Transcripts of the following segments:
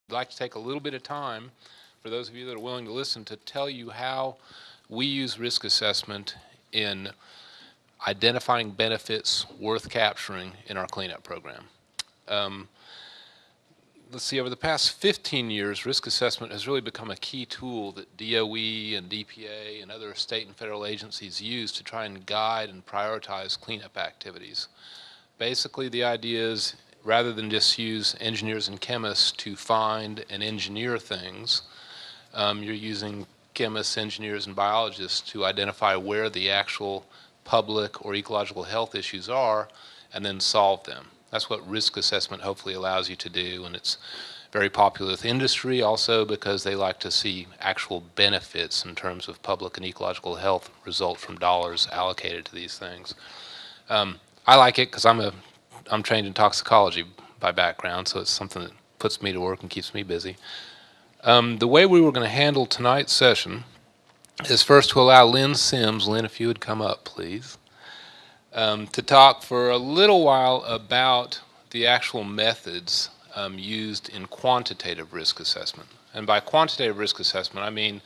I'd like to take a little bit of time, for those of you that are willing to listen, to tell you how we use risk assessment in identifying benefits worth capturing in our cleanup program. Let's see, over the past 15 years, risk assessment has really become a key tool that DOE and DPA and other state and federal agencies use to try and guide and prioritize cleanup activities. Basically, the idea is, rather than just use engineers and chemists to find and engineer things, you're using chemists, engineers, and biologists to identify where the actual public or ecological health issues are and then solve them. That's what risk assessment hopefully allows you to do, and it's very popular with industry also because they like to see actual benefits in terms of public and ecological health result from dollars allocated to these things. I like it because I'm trained in toxicology by background, so it's something that puts me to work and keeps me busy. The way we were going to handle tonight's session is first to allow Lynn Sims, Lynn, if you would come up, please, to talk for a little while about the actual methods used in quantitative risk assessment. And by quantitative risk assessment, I mean,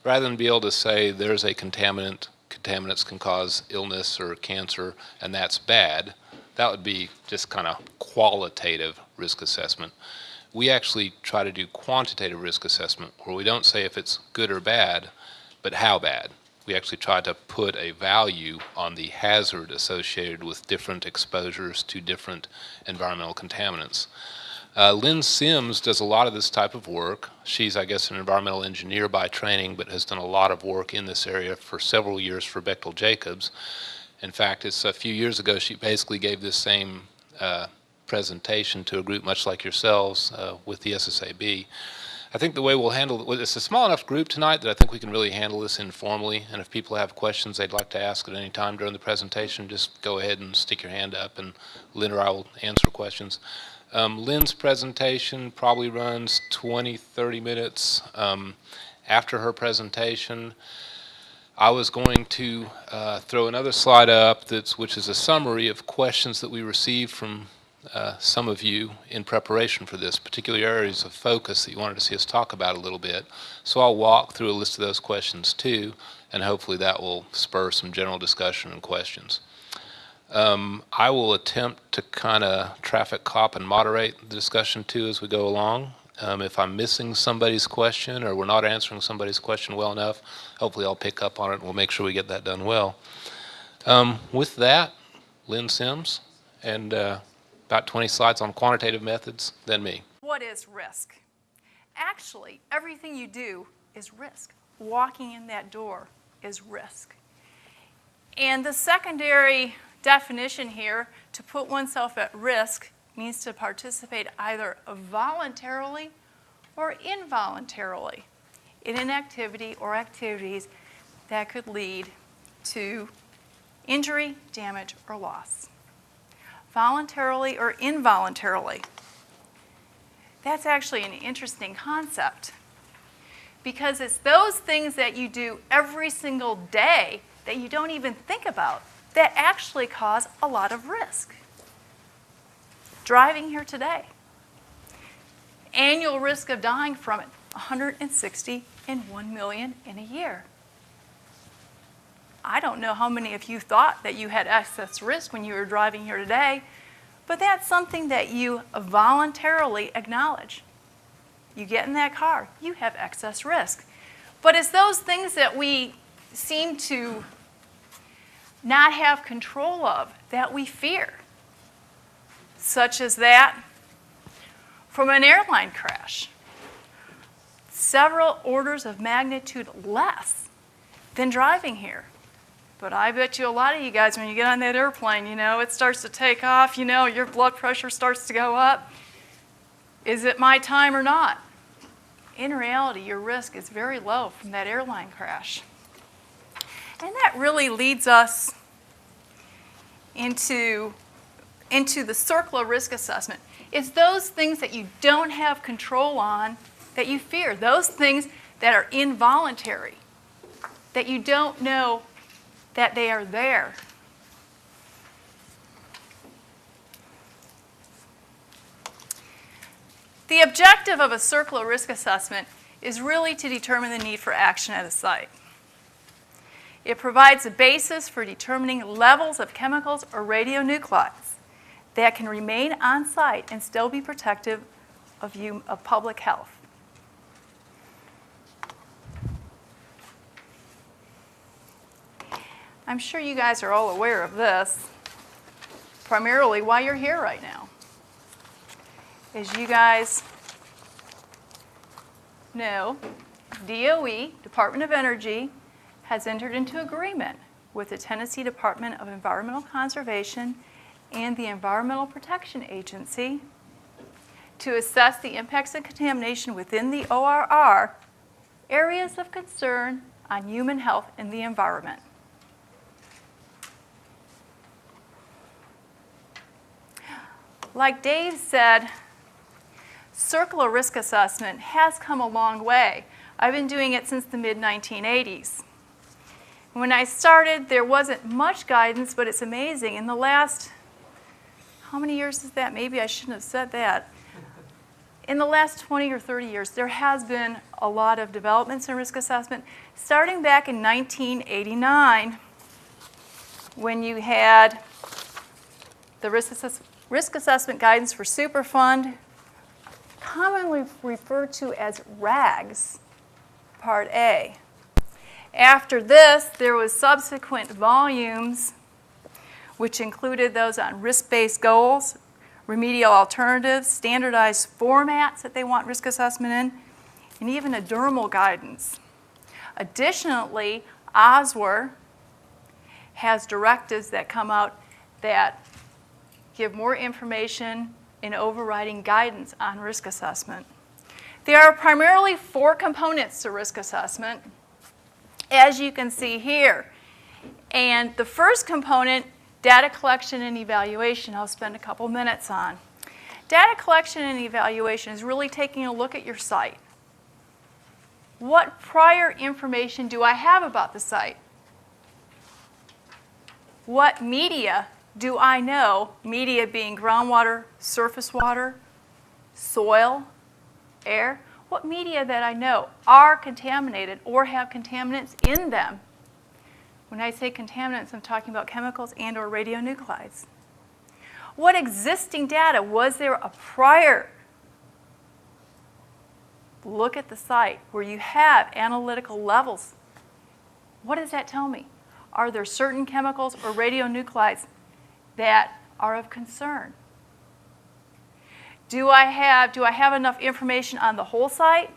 rather than be able to say there's a contaminant, contaminants can cause illness or cancer, and that's bad, that would be just kind of qualitative risk assessment. We actually try to do quantitative risk assessment where we don't say if it's good or bad, but how bad. We actually try to put a value on the hazard associated with different exposures to different environmental contaminants. Lynn Sims does a lot of this type of work. She's, I guess, an environmental engineer by training, but has done a lot of work in this area for several years for Bechtel Jacobs. In fact, it's a few years ago she basically gave this same presentation to a group much like yourselves with the SSAB. I think the way we'll handle it, it's a small enough group tonight that I think we can really handle this informally, and if people have questions they'd like to ask at any time during the presentation, just go ahead and stick your hand up and Lynn or I will answer questions. Lynn's presentation probably runs 20-30 minutes. After her presentation, I was going to throw another slide up which is a summary of questions that we received from some of you in preparation for this, particular areas of focus that you wanted to see us talk about a little bit. So I'll walk through a list of those questions too, and hopefully that will spur some general discussion and questions. I will attempt to kind of traffic cop and moderate the discussion too as we go along. If I'm missing somebody's question or we're not answering somebody's question well enough, hopefully I'll pick up on it and we'll make sure we get that done well. With that, Lynn Sims, and about 20 slides on quantitative methods, then me. What is risk? Actually, everything you do is risk. Walking in that door is risk. And the secondary definition here, to put oneself at risk, means to participate either voluntarily or involuntarily in an activity or activities that could lead to injury, damage, or loss. Voluntarily or involuntarily. That's actually an interesting concept because it's those things that you do every single day that you don't even think about that actually cause a lot of risk. Driving here today. Annual risk of dying from it, 160 and 1 million in a year. I don't know how many of you thought that you had excess risk when you were driving here today, but that's something that you voluntarily acknowledge. You get in that car, you have excess risk. But it's those things that we seem to not have control of that we fear, such as that from an airline crash, several orders of magnitude less than driving here. But I bet you a lot of you guys, when you get on that airplane, it starts to take off, your blood pressure starts to go up. Is it my time or not? In reality, your risk is very low from that airline crash. And that really leads us into the circle of risk assessment. It's those things that you don't have control on that you fear, those things that are involuntary, that you don't know that they are there. The objective of a circular risk assessment is really to determine the need for action at a site. It provides a basis for determining levels of chemicals or radionuclides that can remain on site and still be protective of public health. I'm sure you guys are all aware of this, primarily why you're here right now. As you guys know, DOE, Department of Energy, has entered into agreement with the Tennessee Department of Environmental Conservation and the Environmental Protection Agency to assess the impacts of contamination within the ORR, areas of concern on human health and the environment. Like Dave said, circular risk assessment has come a long way. I've been doing it since the mid-1980s. When I started, there wasn't much guidance, but it's amazing. In the last, how many years is that? Maybe I shouldn't have said that. In the last 20 or 30 years, there has been a lot of developments in risk assessment. Starting back in 1989, when you had the risk assessment guidance for Superfund, commonly referred to as RAGS, Part A. After this, there was subsequent volumes, which included those on risk-based goals, remedial alternatives, standardized formats that they want risk assessment in, and even a dermal guidance. Additionally, OSWR has directives that come out that give more information and overriding guidance on risk assessment. There are primarily 4 components to risk assessment, as you can see here. And the first component, data collection and evaluation, I'll spend a couple minutes on. Data collection and evaluation is really taking a look at your site. What prior information do I have about the site? What media do I know, media being groundwater, surface water, soil, air, what media that I know are contaminated or have contaminants in them? When I say contaminants, I'm talking about chemicals and or radionuclides. What existing data? Was there a prior look at the site where you have analytical levels? What does that tell me? Are there certain chemicals or radionuclides that are of concern? Do I have enough information on the whole site?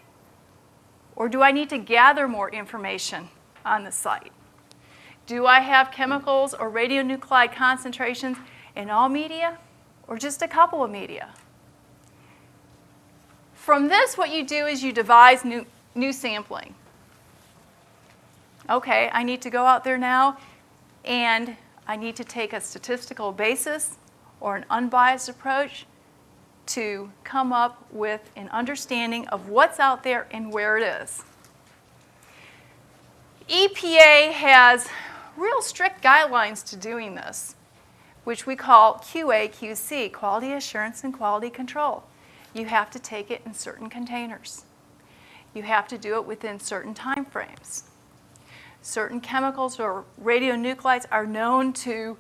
Or do I need to gather more information on the site? Do I have chemicals or radionuclide concentrations in all media or just a couple of media? From this, what you do is you devise new sampling. Okay, I need to go out there now and I need to take a statistical basis or an unbiased approach to come up with an understanding of what's out there and where it is. EPA has real strict guidelines to doing this, which we call QA/QC, quality assurance and quality control. You have to take it in certain containers. You have to do it within certain time frames. Certain chemicals or radionuclides are known to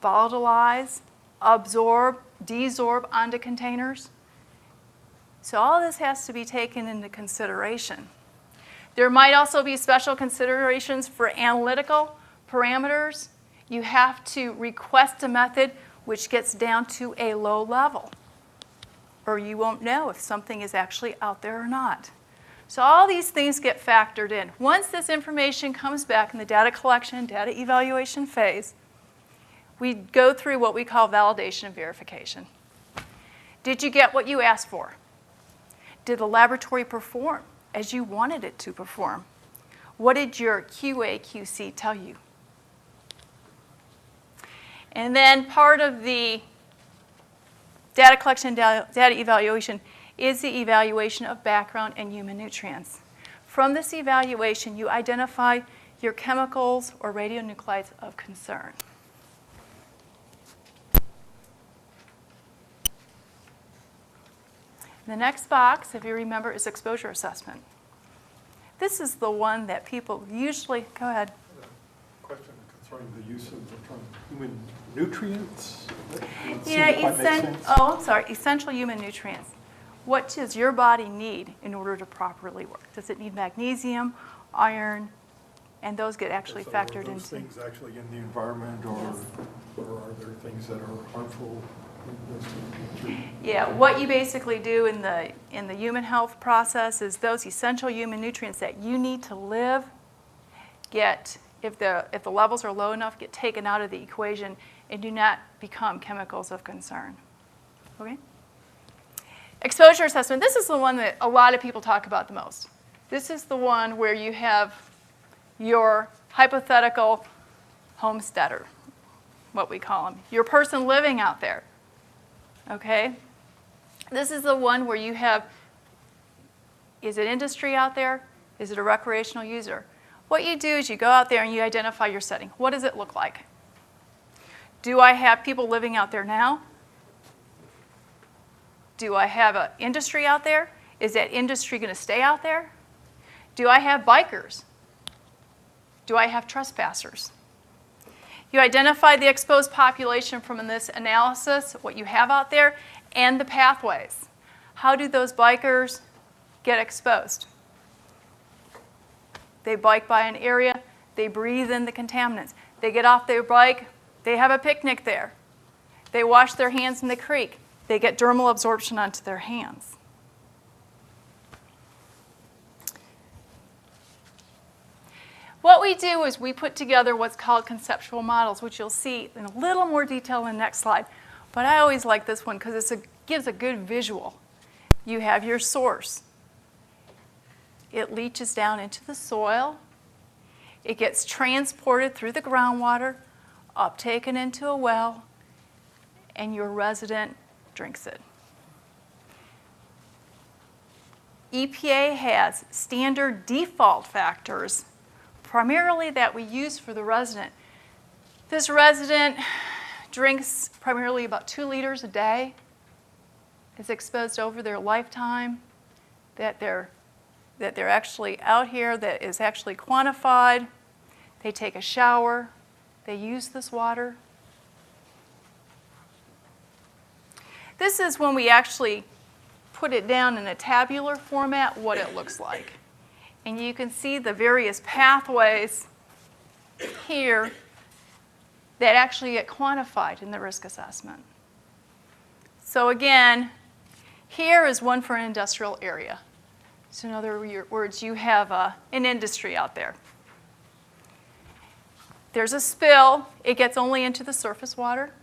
volatilize, absorb, desorb onto containers. So all this has to be taken into consideration. There might also be special considerations for analytical parameters. You have to request a method which gets down to a low level, or you won't know if something is actually out there or not. So all these things get factored in. Once this information comes back in the data collection, data evaluation phase, we go through what we call validation and verification. Did you get what you asked for? Did the laboratory perform as you wanted it to perform? What did your QA/QC tell you? And then part of the data collection, data evaluation is the evaluation of background and human nutrients. From this evaluation, you identify your chemicals or radionuclides of concern. The next box, if you remember, is exposure assessment. This is the one that people usually, go ahead. Question concerning the use of the term human nutrients. Essential human nutrients. What does your body need in order to properly work? Does it need magnesium, iron, and those get actually factored into. Are those things actually in the environment, or, Yes. or are there things that are harmful? Yeah, what you basically do in the human health process is those essential human nutrients that you need to live get, if the levels are low enough, get taken out of the equation and do not become chemicals of concern. Okay? Exposure assessment, this is the one that a lot of people talk about the most. This is the one where you have your hypothetical homesteader, what we call them, your person living out there. Okay? This is the one where you have, is it industry out there? Is it a recreational user? What you do is you go out there and you identify your setting. What does it look like? Do I have people living out there now? Do I have an industry out there? Is that industry going to stay out there? Do I have bikers? Do I have trespassers? You identify the exposed population from this analysis, what you have out there, and the pathways. How do those bikers get exposed? They bike by an area, they breathe in the contaminants. They get off their bike, they have a picnic there. They wash their hands in the creek. They get dermal absorption onto their hands. What we do is we put together what's called conceptual models, which you'll see in a little more detail in the next slide. But I always like this one because it gives a good visual. You have your source. It leaches down into the soil. It gets transported through the groundwater, uptaken into a well, and your resident drinks it. EPA has standard default factors primarily that we use for the resident. This resident drinks primarily about 2 liters a day. Is exposed over their lifetime, that they're actually out here, that is actually quantified. They take a shower. They use this water. This is when we actually put it down in a tabular format, what it looks like. And you can see the various pathways here that actually get quantified in the risk assessment. So again, here is one for an industrial area. So in other words, you have an industry out there. There's a spill. It gets only into the surface water.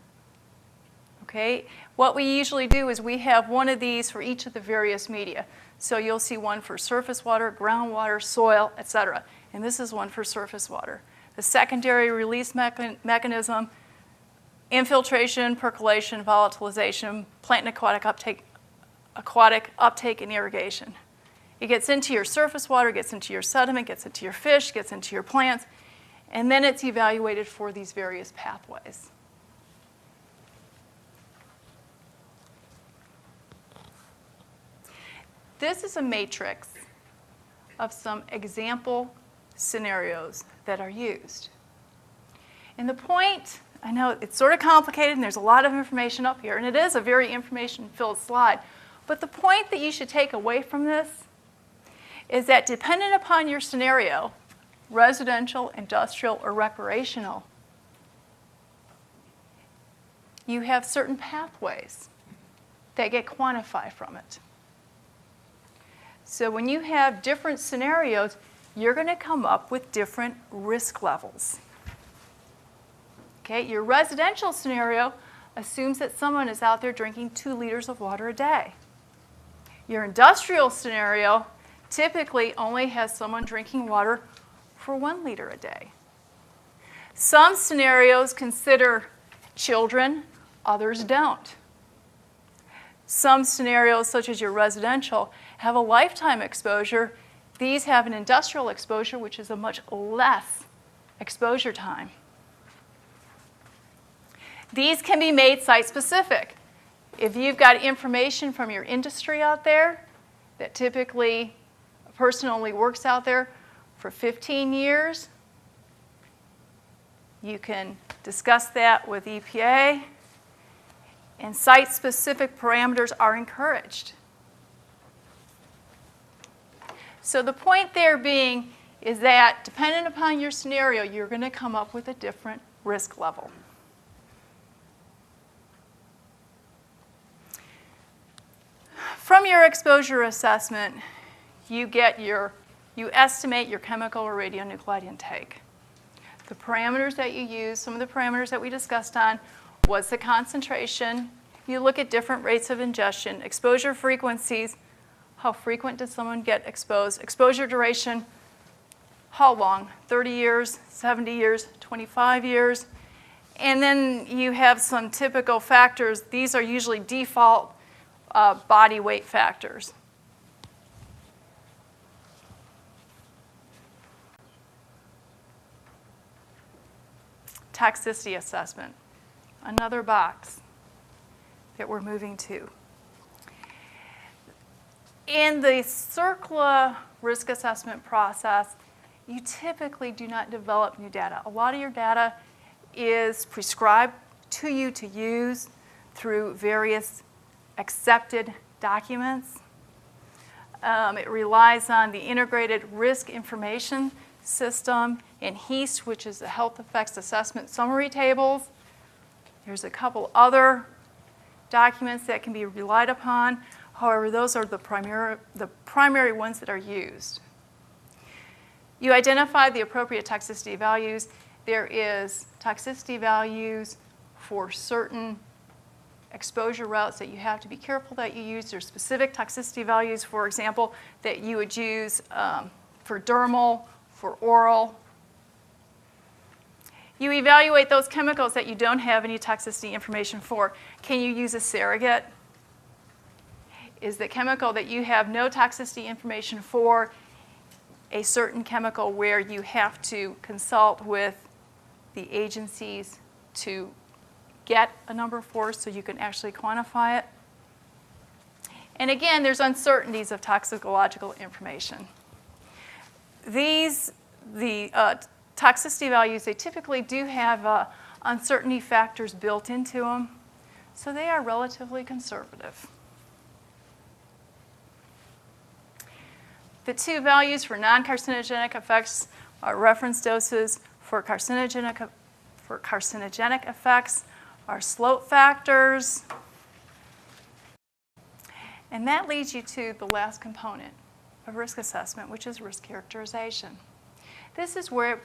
Okay? What we usually do is we have one of these for each of the various media. So you'll see one for surface water, groundwater, soil, etc. And this is one for surface water. The secondary release mechanism, infiltration, percolation, volatilization, plant and aquatic uptake and irrigation. It gets into your surface water, gets into your sediment, gets into your fish, gets into your plants, and then it's evaluated for these various pathways. This is a matrix of some example scenarios that are used. And the point, I know it's sort of complicated and there's a lot of information up here, and it is a very information-filled slide, but the point that you should take away from this is that dependent upon your scenario, residential, industrial, or recreational, you have certain pathways that get quantified from it. So when you have different scenarios, you're going to come up with different risk levels. Okay, your residential scenario assumes that someone is out there drinking 2 liters of water a day. Your industrial scenario typically only has someone drinking water for 1 liter a day. Some scenarios consider children, others don't. Some scenarios, such as your residential, have a lifetime exposure. These have an industrial exposure, which is a much less exposure time. These can be made site-specific. If you've got information from your industry out there, that typically a person only works out there for 15 years, you can discuss that with EPA, and site-specific parameters are encouraged. So the point there being is that dependent upon your scenario, you're going to come up with a different risk level. From your exposure assessment, you estimate your chemical or radionuclide intake. The parameters that you use, some of the parameters that we discussed on, what's the concentration? You look at different rates of ingestion, exposure frequencies, how frequent does someone get exposed, exposure duration, how long, 30 years, 70 years, 25 years. And then you have some typical factors. These are usually default body weight factors. Toxicity assessment, another box that we're moving to. In the CERCLA risk assessment process, you typically do not develop new data. A lot of your data is prescribed to you to use through various accepted documents. It relies on the Integrated Risk Information System and HEAST, which is the Health Effects Assessment Summary Tables. There's a couple other documents that can be relied upon. However, those are the primary ones that are used. You identify the appropriate toxicity values. There is toxicity values for certain exposure routes that you have to be careful that you use. There's specific toxicity values, for example, that you would use for dermal, for oral. You evaluate those chemicals that you don't have any toxicity information for. Can you use a surrogate? Is the chemical that you have no toxicity information for a certain chemical where you have to consult with the agencies to get a number for so you can actually quantify it? And again, there's uncertainties of toxicological information. The toxicity values, they typically do have uncertainty factors built into them, so they are relatively conservative. The two values for non-carcinogenic effects are reference doses. For carcinogenic effects are slope factors. And that leads you to the last component of risk assessment, which is risk characterization. This is where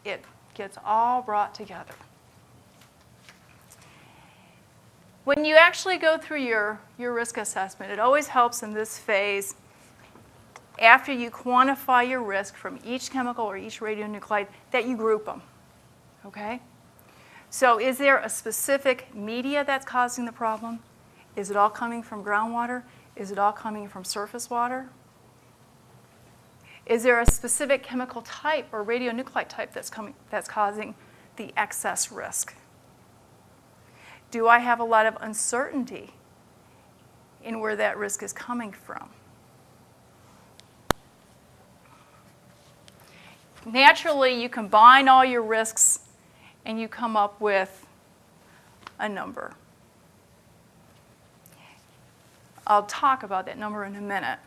it gets all brought together. When you actually go through your risk assessment, it always helps in this phase, after you quantify your risk from each chemical or each radionuclide, that you group them, okay? So is there a specific media that's causing the problem? Is it all coming from groundwater? Is it all coming from surface water? Is there a specific chemical type or radionuclide type that's causing the excess risk? Do I have a lot of uncertainty in where that risk is coming from? Naturally, you combine all your risks and you come up with a number. I'll talk about that number in a minute.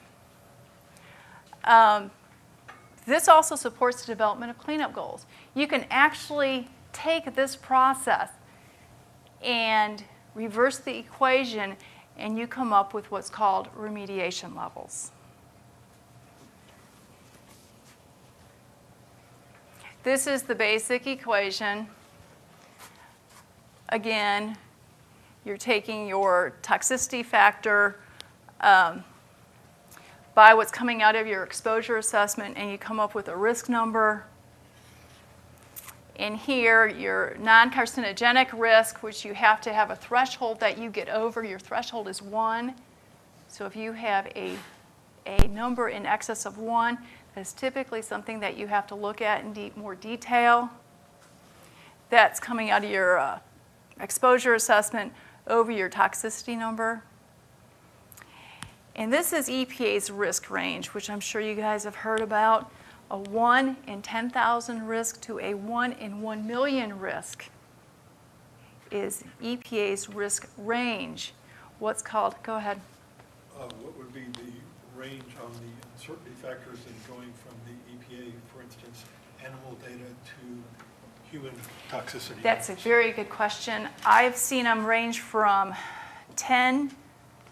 This also supports the development of cleanup goals. You can actually take this process and reverse the equation, and you come up with what's called remediation levels. This is the basic equation. Again, you're taking your toxicity factor by what's coming out of your exposure assessment, and you come up with a risk number. In here, your non-carcinogenic risk, which you have to have a threshold that you get over. Your threshold is 1. So if you have a number in excess of 1, that's typically something that you have to look at in more detail. That's coming out of your exposure assessment. over your toxicity number. And this is EPA's risk range, which I'm sure you guys have heard about. A 1 in 10,000 risk to a 1 in 1 million risk is EPA's risk range. What's called, go ahead. What would be the range on the uncertainty factors in going from the EPA, for instance, animal data to human toxicity? That's a very good question. I've seen them range from 10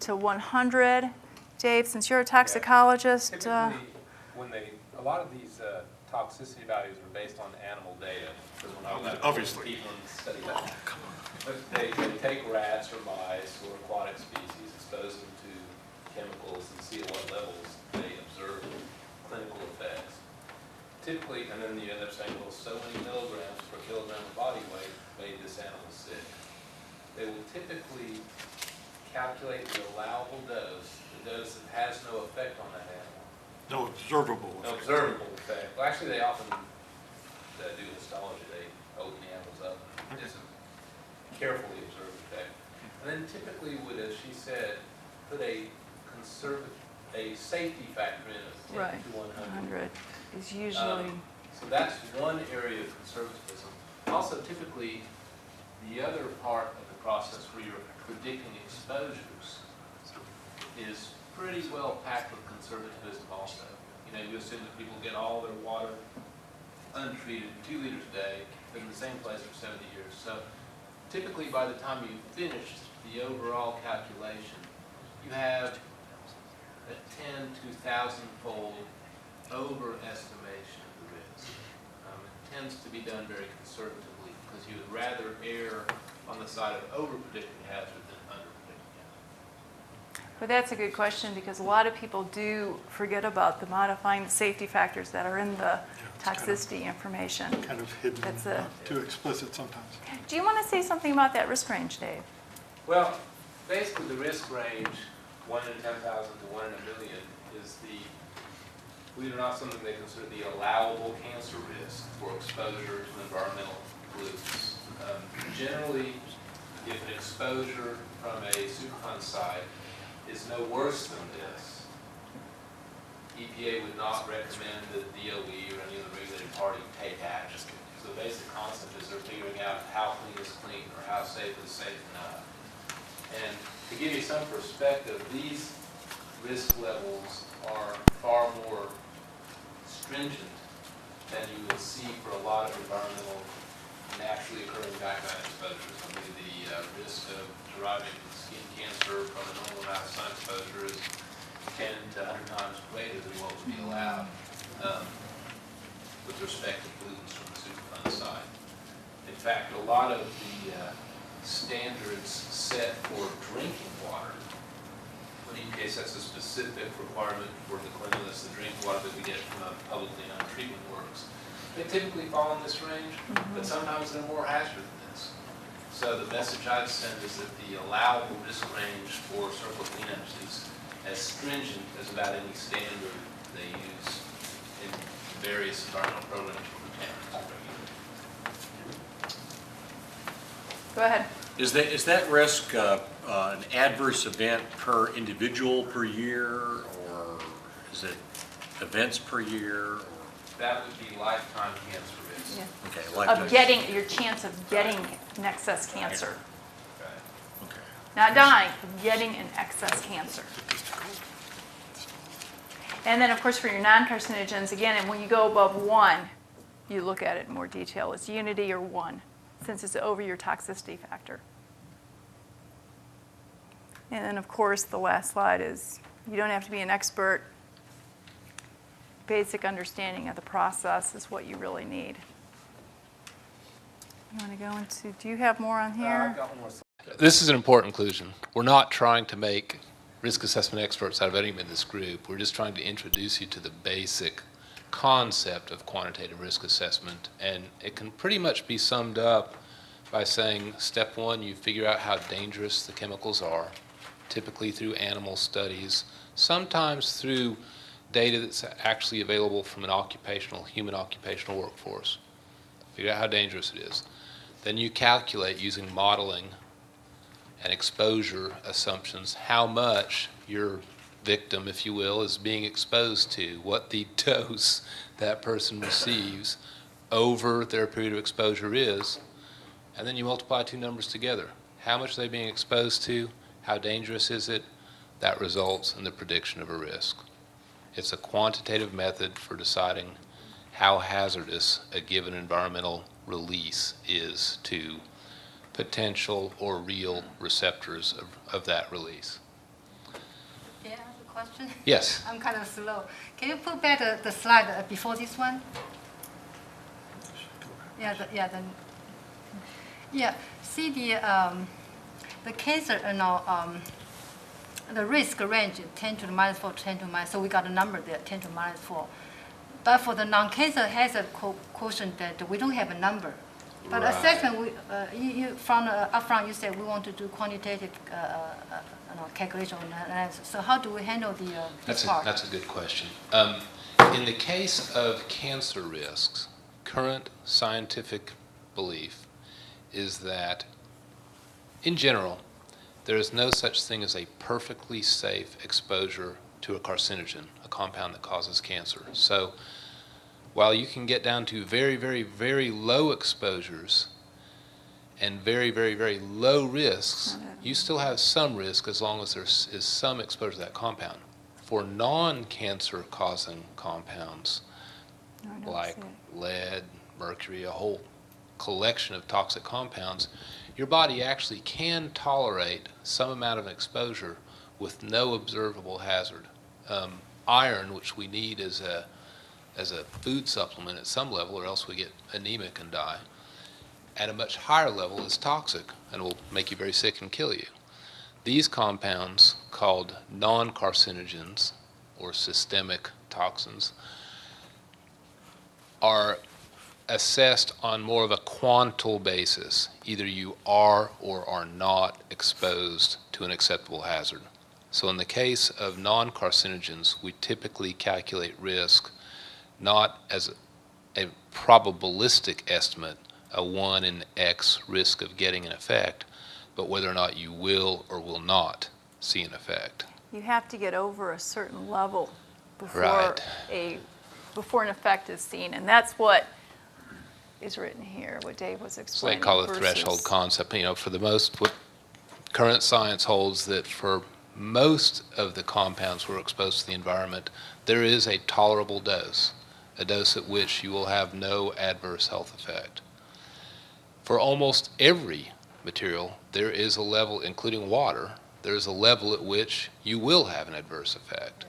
to 100. Dave, since you're a toxicologist. Typically, a lot of these toxicity values are based on animal data. Obviously. People study that. But they take rats or mice or aquatic species, expose them to chemicals, and see at what levels they observe clinical effects. Typically, and then you end up saying, well, so many milligrams per kilogram of body weight made this animal sick. They will typically calculate the allowable dose, the dose that has no effect on that animal. No observable effect. No observable effect. Well, actually, they often do histology. They open the animals up and just carefully observe the effect. And then typically would, as she said, put a safety factor in of 10 Right. to 100 100. is usually. So that's one area of conservatism. Also, typically, the other part of the process where you're predicting exposures is pretty well packed with conservatism also. You know, you assume that people get all their water untreated, 2 liters a day, in the same place for 70 years. So typically by the time you've finished the overall calculation, you have a 10 to 1,000-fold overestimation of the risk. It tends to be done very conservatively because you would rather err on the side of over-predicting hazard than under-predicting hazard. But that's a good question because a lot of people do forget about the modifying the safety factors that are in the toxicity information. Kind of hidden, That's too explicit sometimes. Do you want to say something about that risk range, Dave? Well, basically the risk range, 1 in 10,000 to 1 in a million, is the, believe it or not, something they consider the allowable cancer risk for exposure to environmental pollutants. Generally, if an exposure from a Superfund site is no worse than this, EPA would not recommend that DOE or any other regulated party take action. So the basic concept is they're figuring out how clean is clean or how safe is safe enough. And to give you some perspective, these risk levels are far more stringent than you will see for a lot of environmental naturally occurring background exposures. I mean, the risk of deriving skin cancer from a normal amount of sun exposure is 10 to 100 times greater than what would be allowed with respect to pollutants from the Superfund side. In fact, a lot of the standards set for drinking water, in each case that's a specific requirement for the cleanliness of the drinking water that we get from a publicly owned treatment works. They typically fall in this range, but sometimes they're more hazardous than this. So the message I'd send is that the allowable risk range for circle cleanups is as stringent as about any standard they use in various environmental programs for contaminants. Go ahead. Is that risk an adverse event per individual per year, or is it events per year? Or? That would be lifetime cancer risk. Yeah. Okay, Of lifetime. getting, your chance of getting an excess cancer. Okay. Okay. Not dying, but getting an excess cancer. And then, of course, for your non-carcinogens, again, and when you go above 1, you look at it in more detail. It's unity or 1, since it's over your toxicity factor. And then, of course, the last slide is you don't have to be an expert. Basic understanding of the process is what you really need. You want to go into, do you have more on here? I've got one more slide. This is an important conclusion. We're not trying to make risk assessment experts out of anyone in this group. We're just trying to introduce you to the basic concept of quantitative risk assessment. And it can pretty much be summed up by saying, step 1, you figure out how dangerous the chemicals are, typically through animal studies, sometimes through data that's actually available from an human occupational workforce. Figure out how dangerous it is. Then you calculate using modeling and exposure assumptions, how much your victim, if you will, is being exposed to, what the dose that person receives over their period of exposure is, and then you multiply two numbers together. How much are they being exposed to? How dangerous is it? That results in the prediction of a risk. It's a quantitative method for deciding how hazardous a given environmental release is to potential or real receptors of that release. Can I ask a question? Yes. I'm kind of slow. Can you put back the slide before this one? Yeah. See the cancer, the risk range 10 to the minus 4, 10 to the minus. So we got a number there, 10 to the minus 4. But for the non-cancer hazard quotient, that we don't have a number. But Right. assessment, from upfront, you said we want to do quantitative calculation analysis. So how do we handle this part? That's a good question. In the case of cancer risks, current scientific belief is that, in general, there is no such thing as a perfectly safe exposure to a carcinogen, a compound that causes cancer. So while you can get down to very, very, very low exposures and very, very, very low risks, you still have some risk as long as there is some exposure to that compound. For non-cancer causing compounds like lead, mercury, a whole collection of toxic compounds, your body actually can tolerate some amount of exposure with no observable hazard. Iron, which we need as a food supplement at some level, or else we get anemic and die, at a much higher level is toxic and will make you very sick and kill you. These compounds, called non-carcinogens or systemic toxins, are assessed on more of a quantal basis. Either you are or are not exposed to an acceptable hazard. So in the case of non-carcinogens, we typically calculate risk not as a probabilistic estimate, a 1 in X risk of getting an effect, but whether or not you will or will not see an effect. You have to get over a certain level before Right. before an effect is seen, and that's what is written here, what Dave was So they explaining. call it versus- threshold concept. For the most, what current science holds that for most of the compounds we're exposed to the environment, there is a tolerable dose, a dose at which you will have no adverse health effect. For almost every material, there is a level, including water, there is a level at which you will have an adverse effect.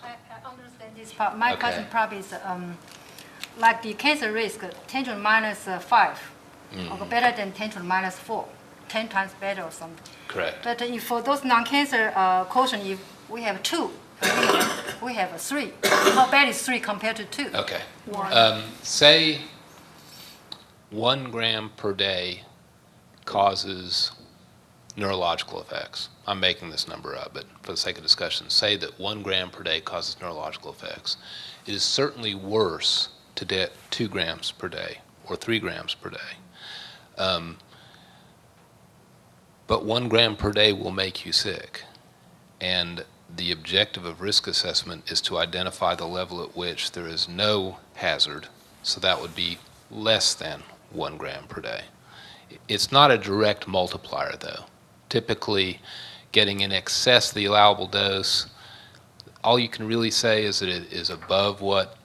I understand this part. My Okay. question probably is like the cancer risk, 10 to the minus 5, or better than 10 to the minus 4, 10 times better or something. Correct. But if for those non-cancer quotient, if we have 2, we have a 3. How bad is 3 compared to 2? Okay. One. Say 1 gram per day causes neurological effects. I'm making this number up, but for the sake of discussion, say that 1 gram per day causes neurological effects. It is certainly worse to get 2 grams per day or 3 grams per day. But 1 gram per day will make you sick. And the objective of risk assessment is to identify the level at which there is no hazard, so that would be less than 1 gram per day. It's not a direct multiplier, though. Typically, getting in excess of the allowable dose, all you can really say is that it is above what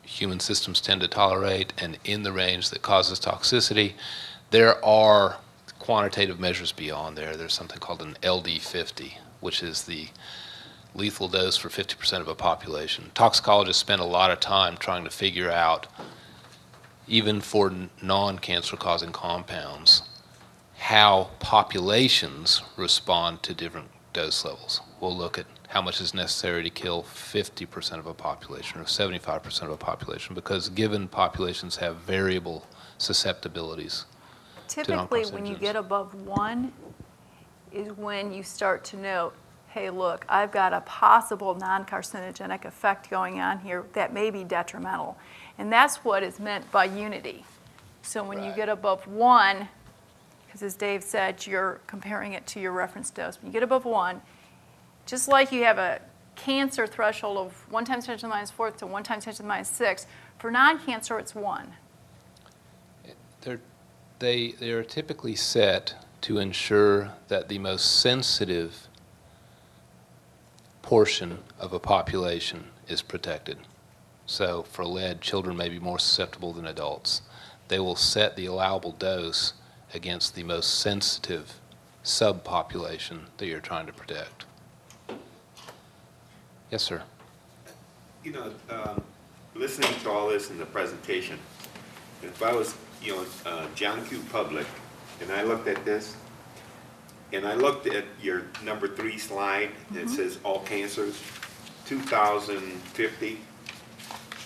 human systems tend to tolerate and in the range that causes toxicity. There are quantitative measures beyond there. There's something called an LD50, which is the lethal dose for 50% of a population. Toxicologists spend a lot of time trying to figure out, even for non-cancer causing compounds, how populations respond to different dose levels. We'll look at how much is necessary to kill 50% of a population or 75% of a population, because given populations have variable susceptibilities. Typically, when you non-carcinogens. get above 1 is when you start to note, hey, look, I've got a possible non-carcinogenic effect going on here that may be detrimental. And that's what is meant by unity. So when you Right. get above 1, because as Dave said, you're comparing it to your reference dose. When you get above 1, just like you have a cancer threshold of 1 times 10 to the minus 4th to 1 times 10 to the minus 6, for non-cancer, it's 1. They are typically set to ensure that the most sensitive portion of a population is protected. So for lead, children may be more susceptible than adults. They will set the allowable dose against the most sensitive subpopulation that you're trying to protect. Yes, sir. You know, listening to all this in the presentation, if I was, John Q. Public, and I looked at this, and I looked at your number 3 slide that says all cancers, 2050,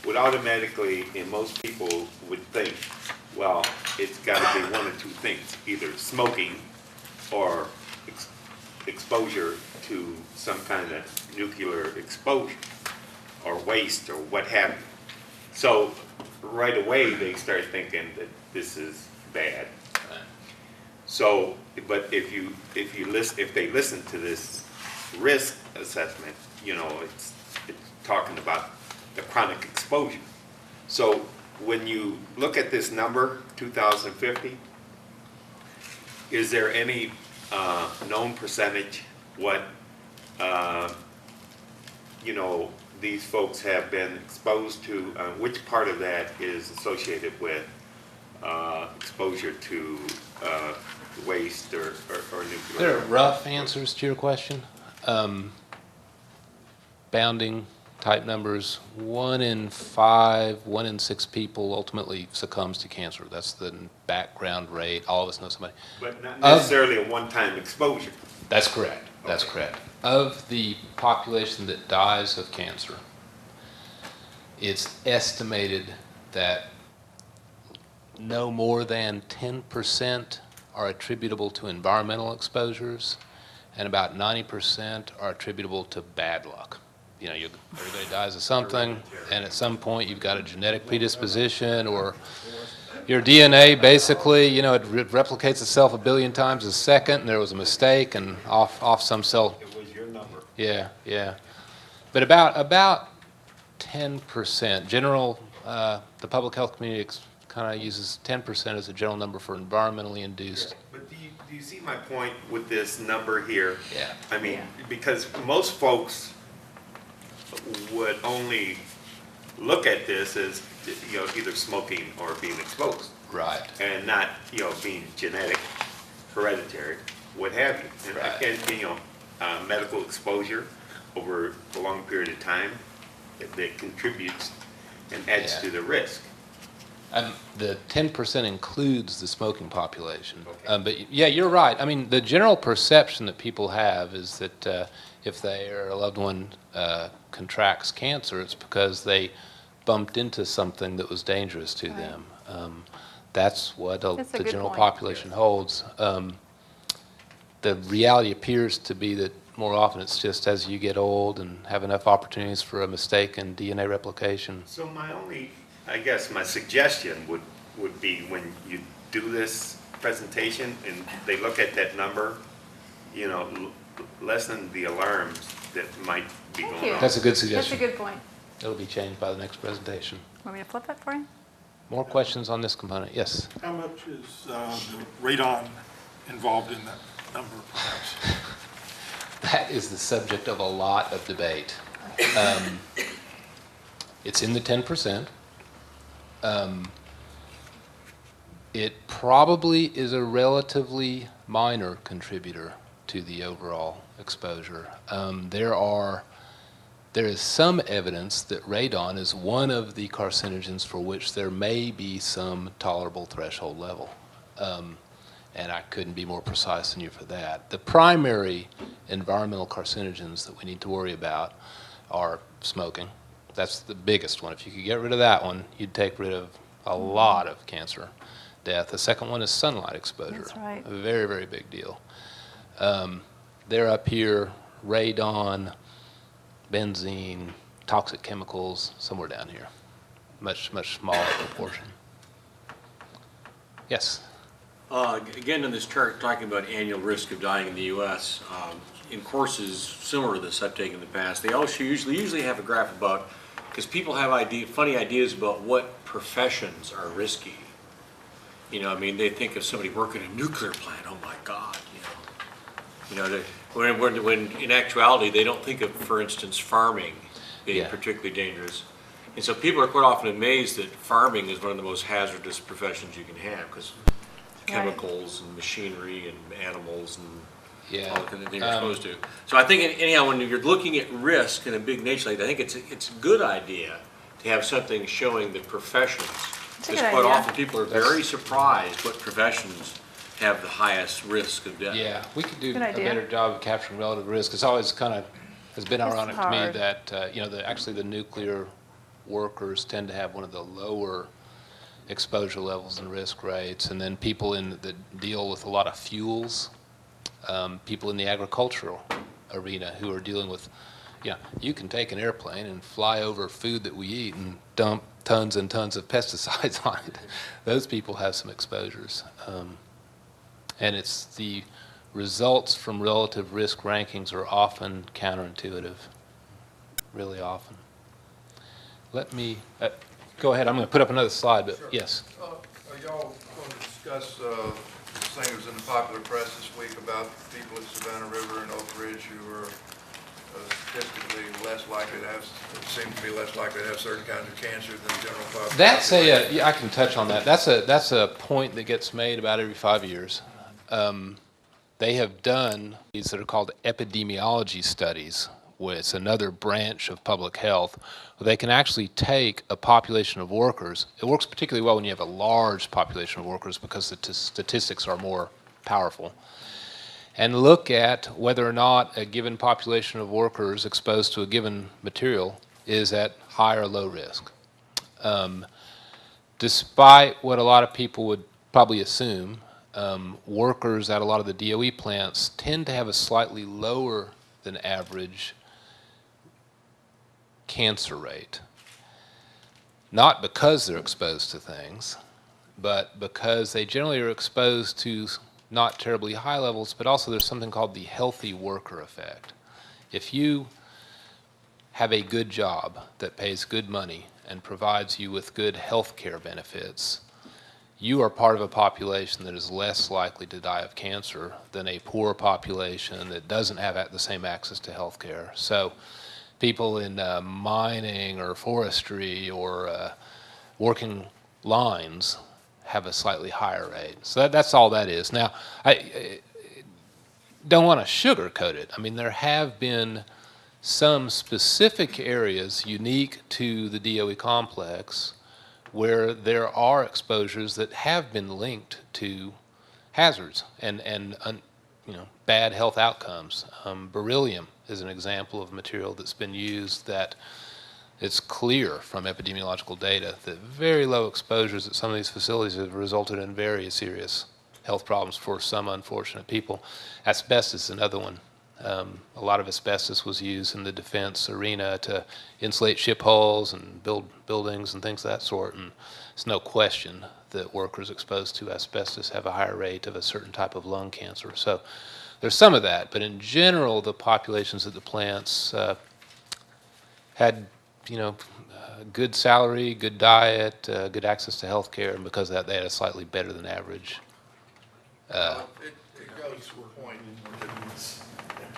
would automatically, and most people would think, well, it's got to be one of 2 things, either smoking or exposure to some kind of nuclear exposure or waste or what have you. So right away they start thinking that this is bad. So, but if they listen to this risk assessment, it's talking about the chronic exposure. So when you look at this number, 2050, is there any known percentage what these folks have been exposed to? Which part of that is associated with exposure to waste or nuclear? There are rough answers to your question. Bounding type numbers, 1 in 5, 1 in 6 people ultimately succumbs to cancer. That's the background rate. All of us know somebody. But not necessarily a one-time exposure. That's correct. That's correct. Of the population that dies of cancer, it's estimated that no more than 10% are attributable to environmental exposures, and about 90% are attributable to bad luck. Everybody dies of something, and at some point you've got a genetic predisposition, or your DNA basically, it replicates itself 1 billion times a second, and there was a mistake, and off some cell. It was your number. Yeah. But about 10%. General, the public health community kind of uses 10% as a general number for environmentally induced. But do you see my point with this number here? Yeah. I mean, because most folks would only look at this as either smoking or being exposed. Right. And not being genetic, hereditary, what have you. And Right. Medical exposure over a long period of time that contributes and adds to the risk. The 10% includes the smoking population. Okay. But yeah, you're right. I mean, the general perception that people have is that if they or a loved one contracts cancer, it's because they bumped into something that was dangerous to them. That's what the general population holds. The reality appears to be that more often it's just as you get old and have enough opportunities for a mistake in DNA replication. So my suggestion would be when you do this presentation and they look at that number, lessen the alarms that might be going on. That's a good suggestion. That's a good point. It'll be changed by the next presentation. Want me to flip that for you? More questions on this component? Yes. How much is the radon involved in that number, perhaps? That is the subject of a lot of debate. It's in the 10%. It probably is a relatively minor contributor to the overall exposure. There is some evidence that radon is one of the carcinogens for which there may be some tolerable threshold level. And I couldn't be more precise than you for that. The primary environmental carcinogens that we need to worry about are smoking. That's the biggest one. If you could get rid of that one, you'd take rid of a lot of cancer death. The second one is sunlight exposure. That's right. A very, very big deal. They're up here, radon, benzene, toxic chemicals, somewhere down here. Much, much smaller proportion. Yes? Again, in this chart, talking about annual risk of dying in the U.S., in courses similar to this I've taken in the past, they also usually have a graph about, because people have funny ideas about what professions are risky. You know, I mean, they think of somebody working in a nuclear plant, oh my God, when in actuality, they don't think of, for instance, farming being particularly dangerous. And so people are quite often amazed that farming is one of the most hazardous professions you can have, because chemicals and machinery and animals and all the kind of things you're exposed to. So I think anyhow, when you're looking at risk in a big nation like that, I think it's a good idea to have something showing the professions. Because quite often people are very surprised what professions have the highest risk of death. Yeah, we could do a better job of capturing relative risk. It's always has been ironic to me that actually the nuclear workers tend to have one of the lower exposure levels and risk rates, and then people that deal with a lot of fuels, people in the agricultural arena who are dealing with, you can take an airplane and fly over food that we eat and dump tons and tons of pesticides on it. Those people have some exposures. And it's the results from relative risk rankings are often counterintuitive, really often. Let me, go ahead, I'm going to put up another slide, but yes. Are y'all going to discuss things that was in the popular press this week about people at Savannah River and Oak Ridge who are statistically less likely to have, seem to be less likely to have certain kinds of cancer than the general population? That's I can touch on that. That's a point that gets made about every 5 years. They have done these that are called epidemiology studies, where it's another branch of public health, where they can actually take a population of workers. It works particularly well when you have a large population of workers because the statistics are more powerful, and look at whether or not a given population of workers exposed to a given material is at high or low risk. Despite what a lot of people would probably assume, workers at a lot of the DOE plants tend to have a slightly lower than average cancer rate. Not because they're exposed to things, but because they generally are exposed to not terribly high levels, but also there's something called the healthy worker effect. If you have a good job that pays good money and provides you with good health care benefits, you are part of a population that is less likely to die of cancer than a poor population that doesn't have the same access to health care. So people in mining or forestry or working lines have a slightly higher rate. So that's all that is. Now, I don't want to sugarcoat it. I mean, there have been some specific areas unique to the DOE complex where there are exposures that have been linked to hazards and bad health outcomes. Beryllium is an example of material that's been used that it's clear from epidemiological data that very low exposures at some of these facilities have resulted in very serious health problems for some unfortunate people. Asbestos is another one. A lot of asbestos was used in the defense arena to insulate ship hulls and build buildings and things of that sort, and it's no question that workers exposed to asbestos have a higher rate of a certain type of lung cancer. So there's some of that, but in general, the populations at the plants had, good salary, good diet, good access to health care, and because of that, they had a slightly better than average. It goes to a point that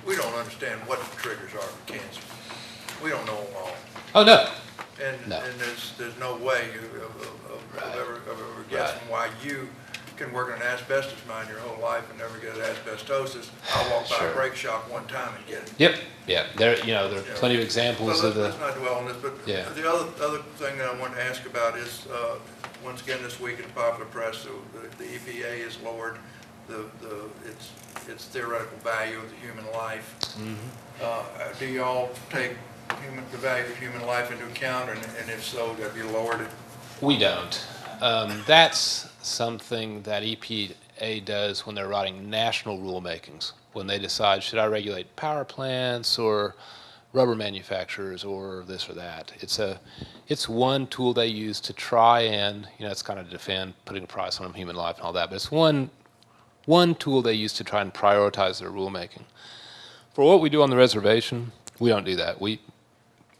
we don't understand what the triggers are for cancer. We don't know them all. Oh, no. And there's no way of ever guessing why you can work in an asbestos mine your whole life and never get asbestosis. I walked by a brake shop one time and get it. Yep. Yeah. There are plenty of examples of the. Let's not dwell on this, but the other thing that I wanted to ask about is once again this week in the popular press, the EPA has lowered its theoretical value of the human life. Mm-hmm. Do y'all take the value of human life into account, and if so, have you lowered it? We don't. That's something that EPA does when they're writing national rulemakings, when they decide, should I regulate power plants or rubber manufacturers or this or that. It's one tool they use to try and, it's kind of to defend putting a price on human life and all that, but it's one tool they use to try and prioritize their rulemaking. For what we do on the reservation, we don't do that. We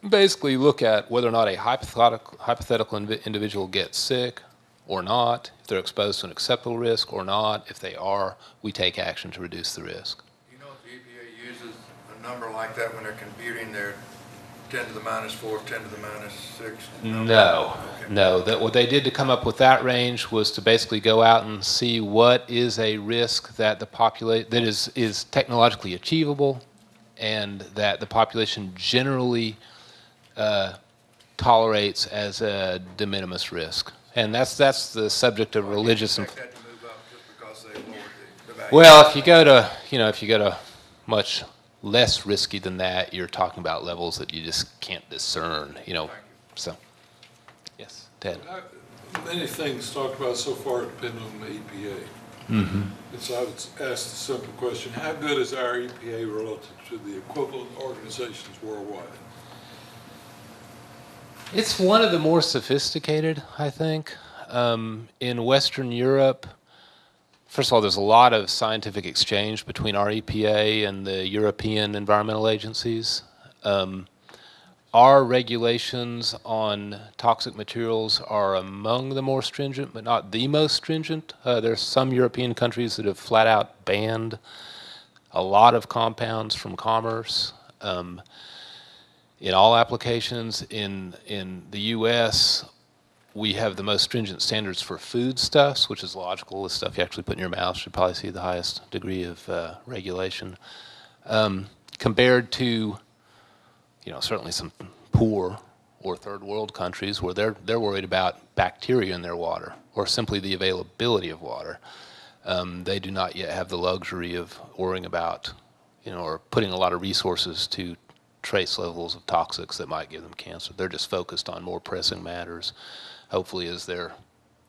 basically look at whether or not a hypothetical individual gets sick or not, if they're exposed to an acceptable risk or not. If they are, we take action to reduce the risk. You know if the EPA uses a number like that when they're computing their 10 to the minus 4, 10 to the minus 6? No, Okay. no. What they did to come up with that range was to basically go out and see what is a risk that that is technologically achievable, and that the population generally tolerates as a de minimis risk. And that's the subject of religious. Expect that to move up just because they lowered the value. Well, if you go to much less risky than that, you're talking about levels that you just can't discern. So, yes, Ted. Many things talked about so far depend on the EPA. Mm-hmm. And so I would ask the simple question, how good is our EPA relative to the equivalent organizations worldwide? It's one of the more sophisticated, I think. In Western Europe, first of all, there's a lot of scientific exchange between our EPA and the European environmental agencies. Our regulations on toxic materials are among the more stringent, but not the most stringent. There's some European countries that have flat out banned a lot of compounds from commerce. In all applications in the U.S., we have the most stringent standards for foodstuffs, which is logical. The stuff you actually put in your mouth should probably see the highest degree of regulation, compared to, certainly some poor or third world countries where they're worried about bacteria in their water or simply the availability of water. They do not yet have the luxury of worrying about, or putting a lot of resources to trace levels of toxics that might give them cancer. They're just focused on more pressing matters. Hopefully, as their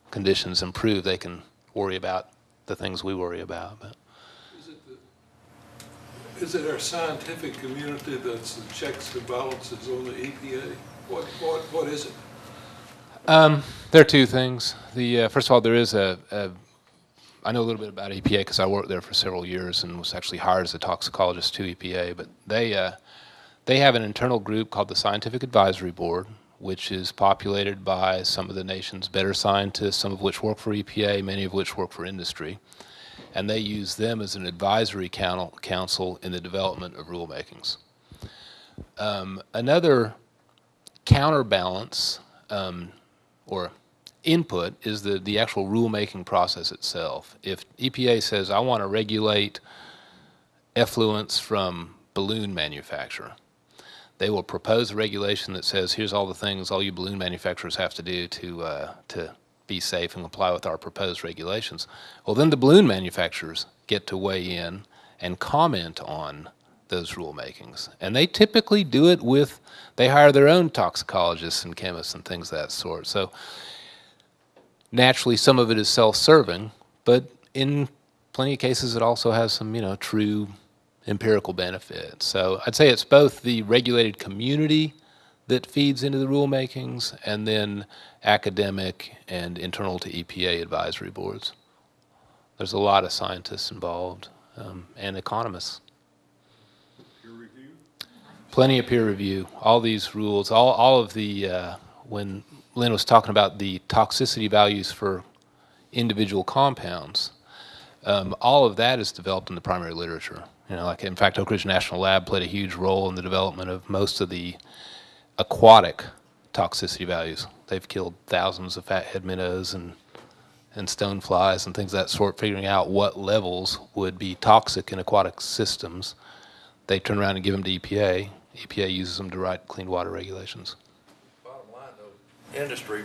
conditions improve, they can worry about the things we worry about. But Is it our scientific community that's the checks and balances on the EPA? What is it? There are two things. First of all, there is I know a little bit about EPA because I worked there for several years and was actually hired as a toxicologist to EPA. But they have an internal group called the Scientific Advisory Board, which is populated by some of the nation's better scientists, some of which work for EPA, many of which work for industry. And they use them as an advisory council in the development of rulemakings. Another counterbalance or input is the actual rulemaking process itself. If EPA says, I want to regulate effluents from balloon manufacture, they will propose a regulation that says, here's all the things all you balloon manufacturers have to do to be safe and comply with our proposed regulations. Well, then the balloon manufacturers get to weigh in and comment on those rulemakings. And they typically do it they hire their own toxicologists and chemists and things of that sort. So naturally, some of it is self-serving, but in plenty of cases, it also has some, true empirical benefit. So I'd say it's both the regulated community that feeds into the rulemakings and then academic and internal to EPA advisory boards. There's a lot of scientists involved and economists. Peer review? Plenty of peer review. All these rules, all of the, when Lynn was talking about the toxicity values for individual compounds, all of that is developed in the primary literature. In fact, Oak Ridge National Lab played a huge role in the development of most of the aquatic toxicity values. They've killed thousands of fathead minnows and stoneflies and things of that sort, figuring out what levels would be toxic in aquatic systems. They turn around and give them to EPA. EPA uses them to write clean water regulations. Bottom line, though, industry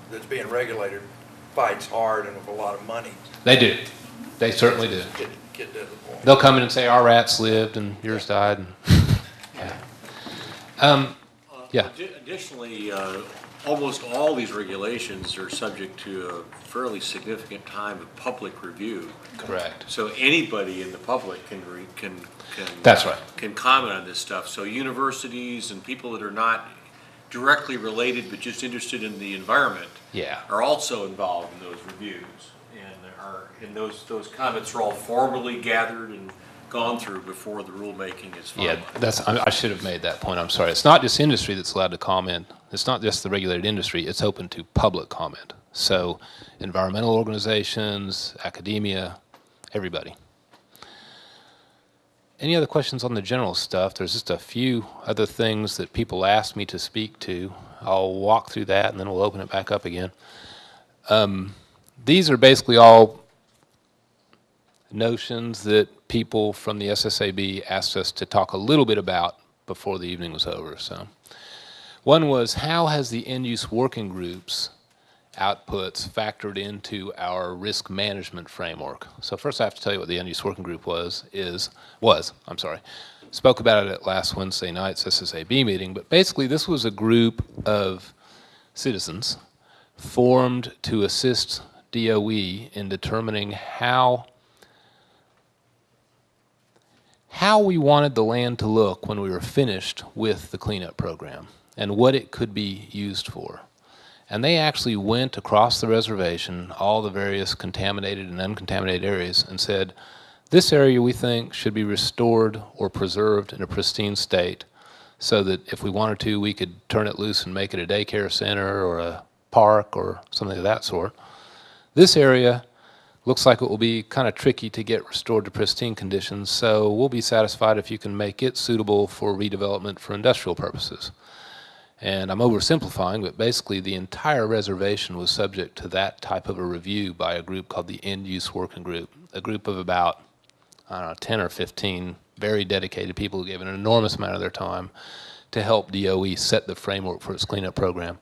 that's being regulated fights hard and with a lot of money. They do. They certainly do. Get to the point. They'll come in and say, our rats lived and yours died. And yeah. Yeah. Additionally, almost all these regulations are subject to a fairly significant time of public review. Correct. So anybody in the public can That's right. can comment on this stuff. So universities and people that are not directly related but just interested in the environment Yeah. are also involved in those reviews, and those comments are all formally gathered and gone through before the rulemaking is Yeah, finalized. I should have made that point. I'm sorry. It's not just industry that's allowed to comment. It's not just the regulated industry. It's open to public comment. So environmental organizations, academia, everybody. Any other questions on the general stuff? There's just a few other things that people asked me to speak to. I'll walk through that and then we'll open it back up again. These are basically all notions that people from the SSAB asked us to talk a little bit about before the evening was over. So, one was, how has the end-use working groups outputs factored into our risk management framework? So first I have to tell you what the end-use working group was. Spoke about it at last Wednesday night's SSAB meeting, but basically this was a group of citizens formed to assist DOE in determining how we wanted the land to look when we were finished with the cleanup program and what it could be used for. And they actually went across the reservation, all the various contaminated and uncontaminated areas, and said, this area we think should be restored or preserved in a pristine state so that if we wanted to, we could turn it loose and make it a daycare center or a park or something of that sort. This area looks like it will be kind of tricky to get restored to pristine conditions, so we'll be satisfied if you can make it suitable for redevelopment for industrial purposes. And I'm oversimplifying, but basically the entire reservation was subject to that type of a review by a group called the End-Use Working Group, a group of about, I don't know, 10 or 15 very dedicated people who gave an enormous amount of their time to help DOE set the framework for its cleanup program.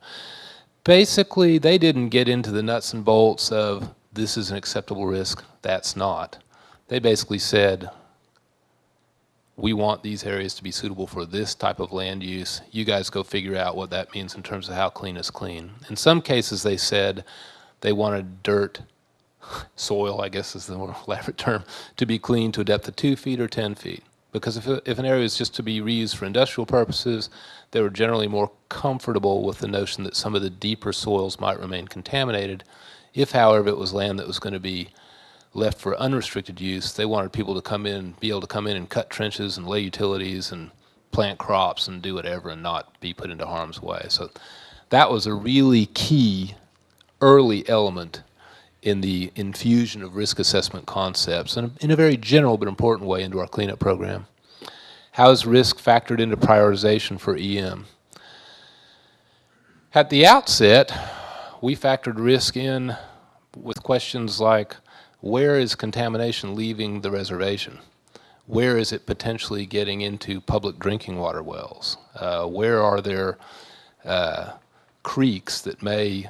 Basically, they didn't get into the nuts and bolts of this is an acceptable risk, that's not. They basically said, we want these areas to be suitable for this type of land use. You guys go figure out what that means in terms of how clean is clean. In some cases, they said they wanted dirt, soil, I guess is the more elaborate term, to be clean to a depth of 2 feet or 10 feet. Because if an area is just to be reused for industrial purposes, they were generally more comfortable with the notion that some of the deeper soils might remain contaminated. If, however, it was land that was going to be left for unrestricted use, they wanted people to be able to come in and cut trenches and lay utilities and plant crops and do whatever and not be put into harm's way. So that was a really key early element in the infusion of risk assessment concepts, and in a very general but important way, into our cleanup program. How is risk factored into prioritization for EM? At the outset, we factored risk in with questions like, where is contamination leaving the reservation? Where is it potentially getting into public drinking water wells? Where are there creeks that may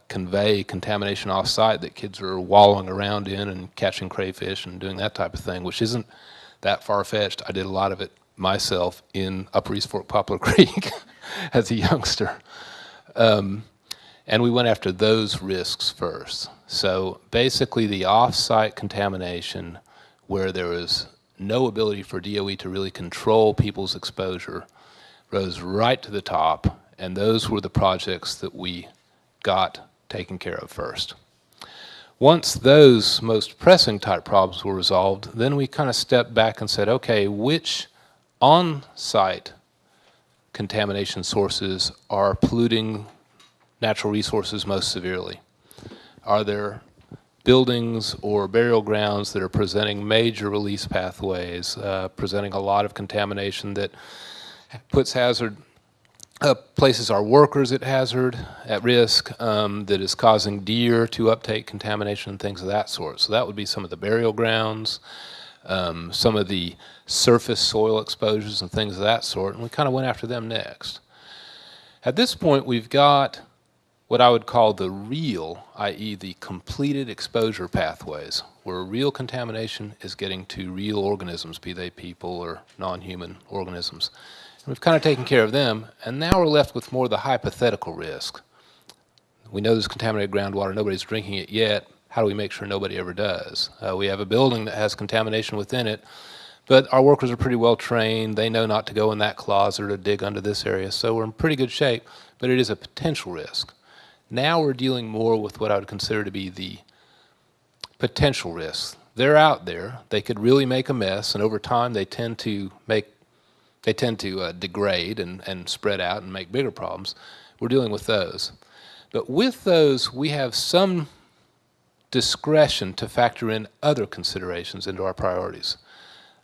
convey contamination off-site that kids are wallowing around in and catching crayfish and doing that type of thing, which isn't that far-fetched. I did a lot of it myself in Upper East Fork Poplar Creek as a youngster. And we went after those risks first. So basically the off-site contamination where there was no ability for DOE to really control people's exposure rose right to the top, and those were the projects that we got taken care of first. Once those most pressing type problems were resolved, then we kind of stepped back and said, okay, which on-site contamination sources are polluting natural resources most severely? Are there buildings or burial grounds that are presenting major release pathways, presenting a lot of contamination that puts places our workers at risk, that is causing deer to uptake contamination and things of that sort? So that would be some of the burial grounds, some of the surface soil exposures and things of that sort, and we kind of went after them next. At this point, we've got what I would call the real, i.e. the completed exposure pathways, where real contamination is getting to real organisms, be they people or non-human organisms. We've kind of taken care of them, and now we're left with more of the hypothetical risk. We know there's contaminated groundwater, nobody's drinking it yet. How do we make sure nobody ever does? We have a building that has contamination within it, but our workers are pretty well trained. They know not to go in that closet or to dig under this area, so we're in pretty good shape, but it is a potential risk. Now we're dealing more with what I would consider to be the potential risks. They're out there. They could really make a mess, and over time they tend to degrade and spread out and make bigger problems. We're dealing with those. But with those, we have some discretion to factor in other considerations into our priorities.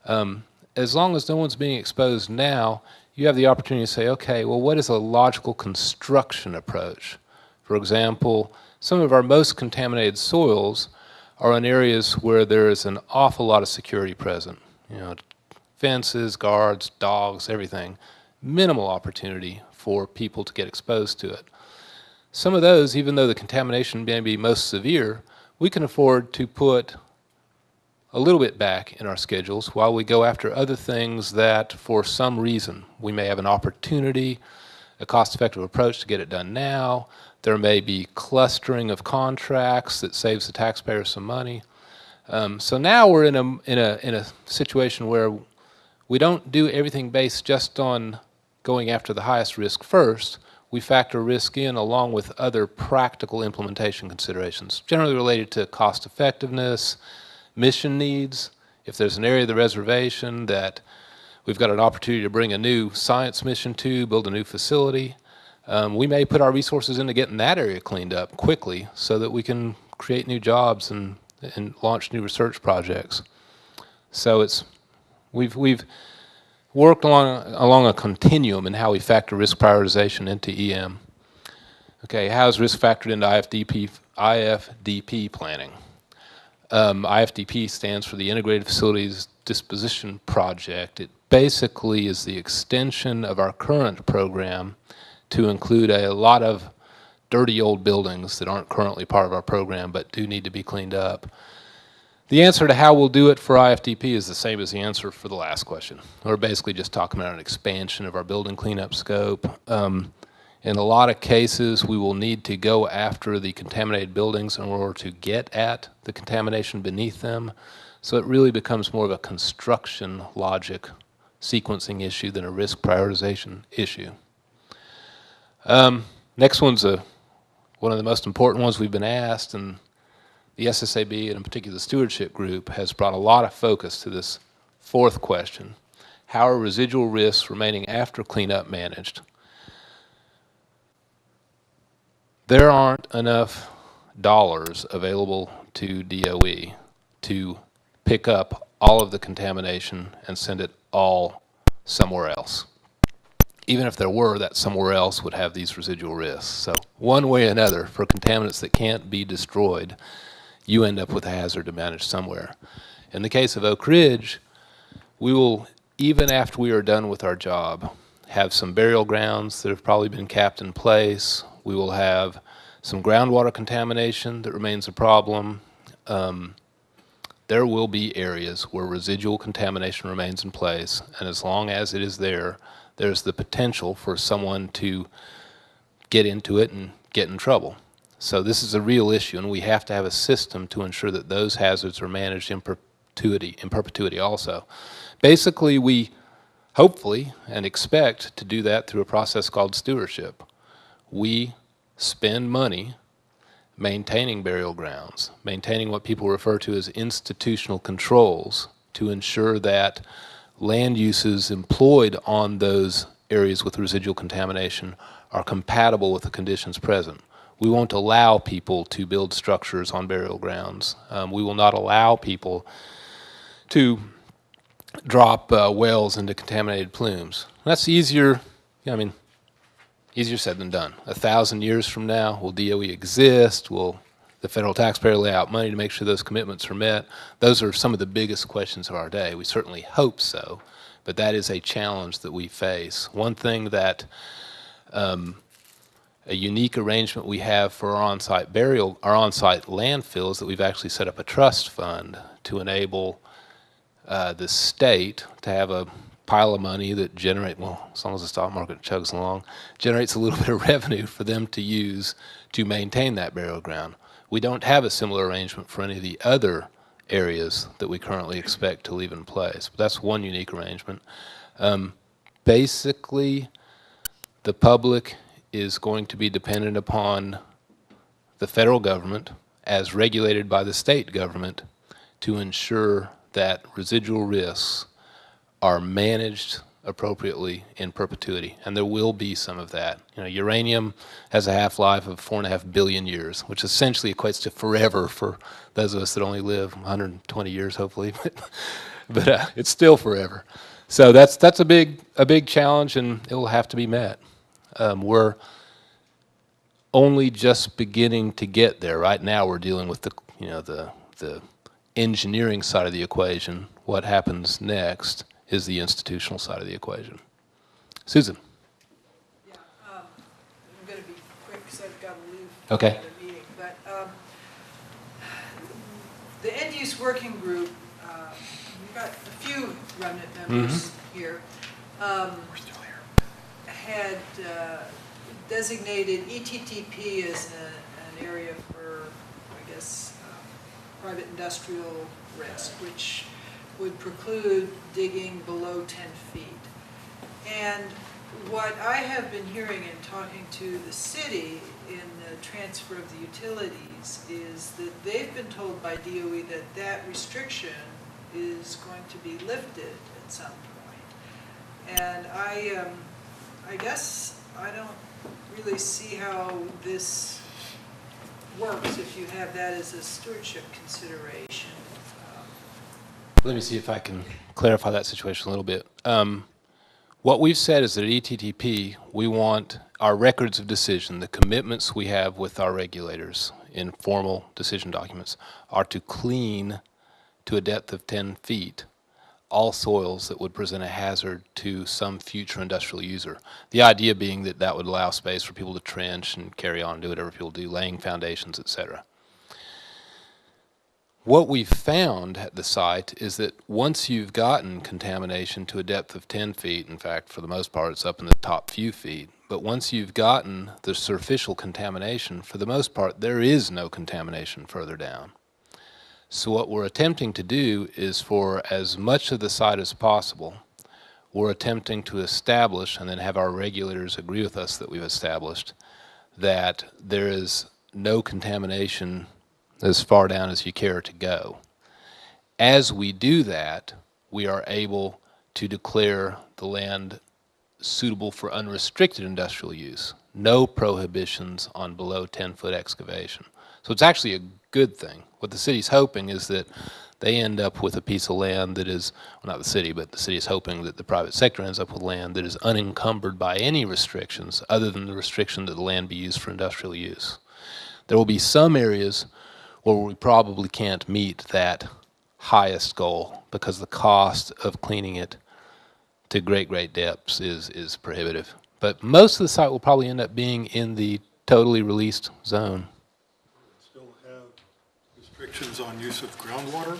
As long as no one's being exposed now, you have the opportunity to say, okay, well, what is a logical construction approach? For example, some of our most contaminated soils are in areas where there is an awful lot of security present. You know, fences, guards, dogs, everything. Minimal opportunity for people to get exposed to it. Some of those, even though the contamination may be most severe, we can afford to put a little bit back in our schedules while we go after other things that, for some reason, we may have an opportunity, a cost-effective approach to get it done now. There may be clustering of contracts that saves the taxpayer some money. So now we're in a situation where we don't do everything based just on going after the highest risk first. We factor risk in along with other practical implementation considerations, generally related to cost effectiveness, mission needs. If there's an area of the reservation that we've got an opportunity to bring a new science mission to, build a new facility, we may put our resources into getting that area cleaned up quickly so that we can create new jobs and launch new research projects. So we've worked along a continuum in how we factor risk prioritization into EM. Okay, how is risk factored into IFDP planning? IFDP stands for the Integrated Facilities Disposition Project. It basically is the extension of our current program to include a lot of dirty old buildings that aren't currently part of our program but do need to be cleaned up. The answer to how we'll do it for IFDP is the same as the answer for the last question. We're basically just talking about an expansion of our building cleanup scope. In a lot of cases, we will need to go after the contaminated buildings in order to get at the contamination beneath them. So it really becomes more of a construction logic sequencing issue than a risk prioritization issue. Next one's one of the most important ones we've been asked, and the SSAB, and in particular the stewardship group, has brought a lot of focus to this fourth question. How are residual risks remaining after cleanup managed? There aren't enough dollars available to DOE to pick up all of the contamination and send it all somewhere else. Even if there were, that somewhere else would have these residual risks. So one way or another, for contaminants that can't be destroyed, you end up with a hazard to manage somewhere. In the case of Oak Ridge, we will, even after we are done with our job, have some burial grounds that have probably been capped in place. We will have some groundwater contamination that remains a problem. There will be areas where residual contamination remains in place, and as long as it is there, there's the potential for someone to get into it and get in trouble. So this is a real issue, and we have to have a system to ensure that those hazards are managed in perpetuity also. Basically, we hopefully and expect to do that through a process called stewardship. We spend money maintaining burial grounds, maintaining what people refer to as institutional controls to ensure that land uses employed on those areas with residual contamination are compatible with the conditions present. We won't allow people to build structures on burial grounds. We will not allow people to drop wells into contaminated plumes. That's easier, easier said than done. 1,000 years from now, will DOE exist? Will the federal taxpayer lay out money to make sure those commitments are met? Those are some of the biggest questions of our day. We certainly hope so, but that is a challenge that we face. One thing that a unique arrangement we have for our on-site burial, our on-site landfill, is that we've actually set up a trust fund to enable the state to have a pile of money that generate, well, as long as the stock market chugs along, generates a little bit of revenue for them to use to maintain that burial ground. We don't have a similar arrangement for any of the other areas that we currently expect to leave in place. But that's one unique arrangement. Basically, the public is going to be dependent upon the federal government, as regulated by the state government, to ensure that residual risks are managed appropriately in perpetuity, and there will be some of that. You know, uranium has a half-life of 4.5 billion years, which essentially equates to forever for those of us that only live 120 years, hopefully, but it's still forever. So that's a big challenge, and it will have to be met. We're only just beginning to get there. Right now, we're dealing with the engineering side of the equation. What happens next is the institutional side of the equation. Susan. Yeah, I'm going to be quick because I've got to leave Okay. the meeting. But the NDS Working Group, we've got a few remnant members here, had designated ETTP as an area for, I guess, private industrial risk, which would preclude digging below 10 feet. And what I have been hearing and talking to the city in the transfer of the utilities is that they've been told by DOE that that restriction is going to be lifted at some point. And I guess I don't really see how this works if you have that as a stewardship consideration. Let me see if I can clarify that situation a little bit. What we've said is that at ETTP, we want our records of decision, the commitments we have with our regulators in formal decision documents, are to clean to a depth of 10 feet all soils that would present a hazard to some future industrial user. The idea being that that would allow space for people to trench and carry on and do whatever people do, laying foundations, etc. What we've found at the site is that once you've gotten contamination to a depth of 10 feet, in fact, for the most part, it's up in the top few feet, but once you've gotten the superficial contamination, for the most part, there is no contamination further down. So what we're attempting to do is, for as much of the site as possible, we're attempting to establish, and then have our regulators agree with us that we've established, that there is no contamination as far down as you care to go. As we do that, we are able to declare the land suitable for unrestricted industrial use. No prohibitions on below 10-foot excavation. So it's actually a good thing. What the city's hoping is that they end up with a piece of land that is, well, not the city, but the city is hoping that the private sector ends up with land that is unencumbered by any restrictions other than the restriction that the land be used for industrial use. There will be some areas where we probably can't meet that highest goal because the cost of cleaning it to great depths is prohibitive. But most of the site will probably end up being in the totally released zone. Still have restrictions on use of groundwater?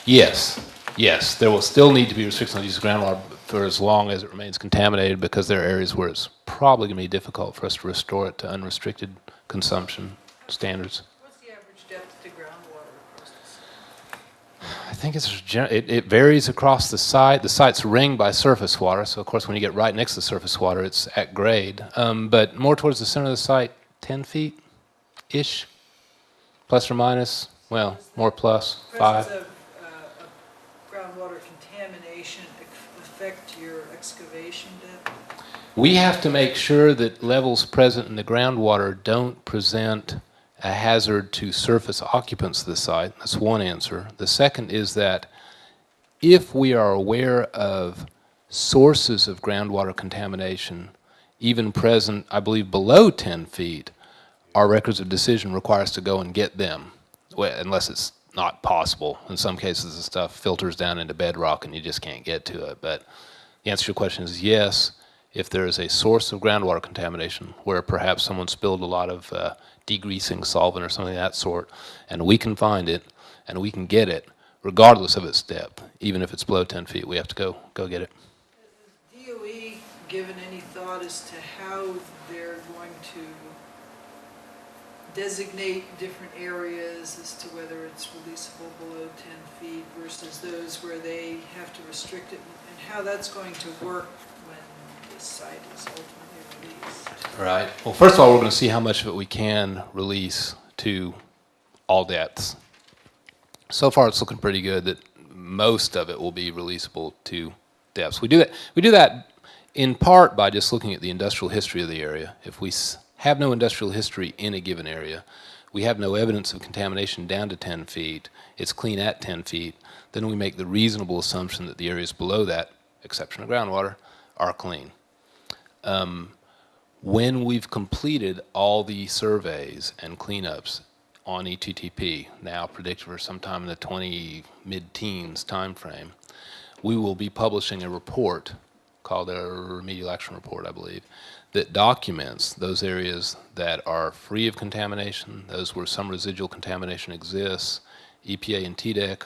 Yes, there will still need to be restrictions on use of groundwater for as long as it remains contaminated, because there are areas where it's probably going to be difficult for us to restore it to unrestricted consumption standards. What's the average depth to groundwater across the site? I think it varies across the site. The site's ringed by surface water, so of course when you get right next to the surface water, it's at grade. But more towards the center of the site, 10 feet-ish, plus or minus, well, more plus, 5. Presence of groundwater contamination affect your excavation depth? We have to make sure that levels present in the groundwater don't present a hazard to surface occupants of the site. That's one answer. The second is that if we are aware of sources of groundwater contamination, even present, I believe, below 10 feet, our records of decision require us to go and get them, unless it's not possible. In some cases, the stuff filters down into bedrock and you just can't get to it. But the answer to your question is yes. If there is a source of groundwater contamination where perhaps someone spilled a lot of degreasing solvent or something of that sort, and we can find it and we can get it, regardless of its depth, even if it's below 10 feet, we have to go get it. given any thought as to how they're going to designate different areas as to whether it's releasable below 10 feet versus those where they have to restrict it, and how that's going to work when the site is ultimately released? Right. Well, first of all, we're going to see how much of it we can release to all depths. So far, it's looking pretty good that most of it will be releasable to depths. We do that in part by just looking at the industrial history of the area. If we have no industrial history in a given area, we have no evidence of contamination down to 10 feet, it's clean at 10 feet, then we make the reasonable assumption that the areas below that, exception of groundwater, are clean. When we've completed all the surveys and cleanups on ETTP, now predicted for sometime in the mid-teens time frame, we will be publishing a report called a remedial action report, I believe, that documents those areas that are free of contamination, those where some residual contamination exists, EPA and TDEC.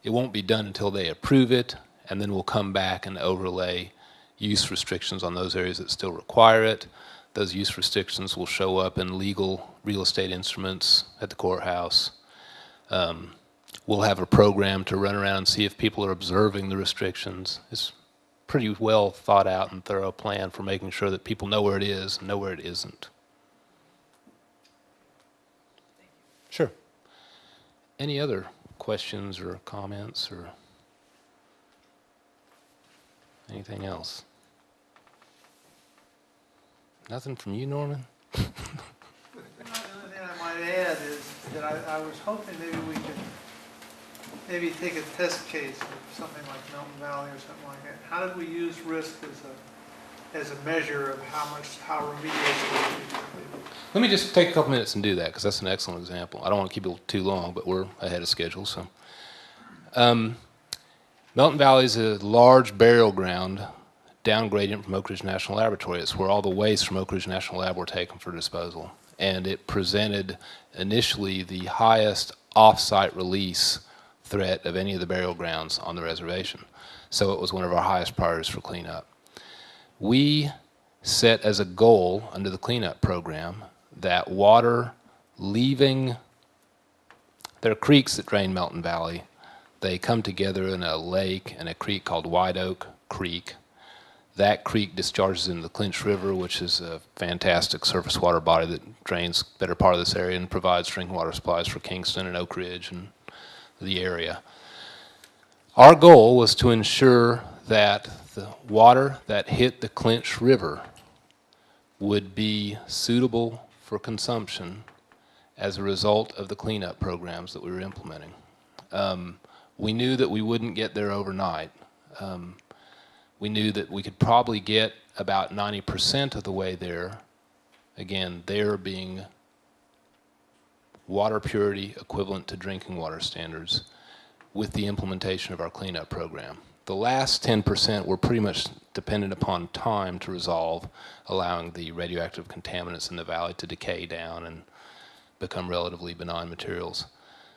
It won't be done until they approve it, and then we'll come back and overlay use restrictions on those areas that still require it. Those use restrictions will show up in legal real estate instruments at the courthouse. We'll have a program to run around and see if people are observing the restrictions. It's pretty well thought out and thorough plan for making sure that people know where it is and know where it isn't. Sure. Any other questions or comments or anything else? Nothing from you, Norman? The only thing I might add is that I was hoping maybe we could maybe take a test case of something like Mountain Valley or something like that. How did we use risk as a measure of how remediation would be completed? Let me just take a couple minutes and do that, because that's an excellent example. I don't want to keep it too long, but we're ahead of schedule. So, Mountain Valley is a large burial ground down gradient from Oak Ridge National Laboratory. It's where all the waste from Oak Ridge National Lab were taken for disposal. And it presented initially the highest off-site release threat of any of the burial grounds on the reservation. So it was one of our highest priorities for cleanup. We set as a goal under the cleanup program that water leaving, there are creeks that drain Mountain Valley. They come together in a lake and a creek called White Oak Creek. That creek discharges into the Clinch River, which is a fantastic surface water body that drains the better part of this area and provides drinking water supplies for Kingston and Oak Ridge and the area. Our goal was to ensure that the water that hit the Clinch River would be suitable for consumption as a result of the cleanup programs that we were implementing. We knew that we wouldn't get there overnight. We knew that we could probably get about 90% of the way there, again, there being water purity equivalent to drinking water standards, with the implementation of our cleanup program. The last 10% were pretty much dependent upon time to resolve, allowing the radioactive contaminants in the valley to decay down and become relatively benign materials.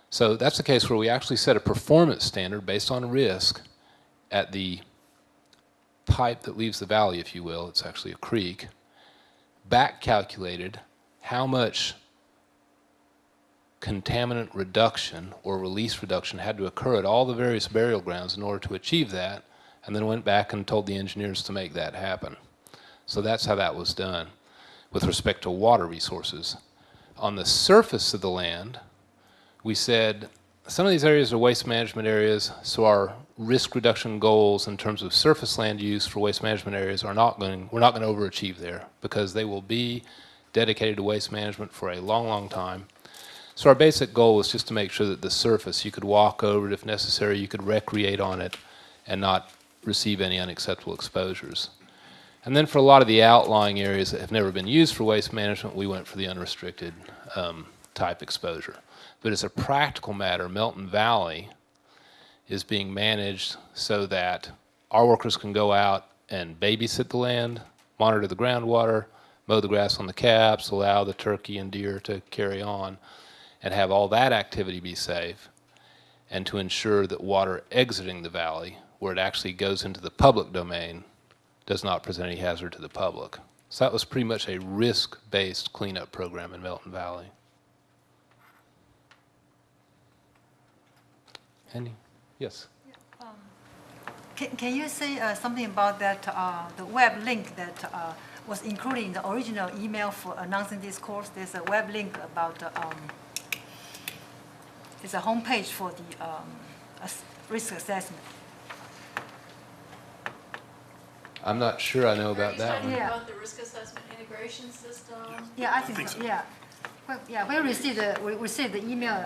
So that's the case where we actually set a performance standard based on risk at the pipe that leaves the valley, if you will. It's actually a creek. Back calculated how much contaminant reduction or release reduction had to occur at all the various burial grounds in order to achieve that, and then went back and told the engineers to make that happen. So that's how that was done with respect to water resources. On the surface of the land, we said some of these areas are waste management areas, so our risk reduction goals in terms of surface land use for waste management areas we're not going to overachieve there, because they will be dedicated to waste management for a long, long time. So our basic goal was just to make sure that the surface, you could walk over it if necessary, you could recreate on it and not receive any unacceptable exposures. And then for a lot of the outlying areas that have never been used for waste management, we went for the unrestricted type exposure. But as a practical matter, Mountain Valley is being managed so that our workers can go out and babysit the land, monitor the groundwater, mow the grass on the caps, allow the turkey and deer to carry on, and have all that activity be safe, and to ensure that water exiting the valley, where it actually goes into the public domain, does not present any hazard to the public. So that was pretty much a risk-based cleanup program in Melton Valley. Any? Yes. Can you say something about that, the web link that was included in the original email for announcing this course? There's a web link about, it's a homepage for the risk assessment. I'm not sure I know about that Are you one. talking about the risk assessment integration system? Yeah, I think so, yeah. Well, yeah, we received the email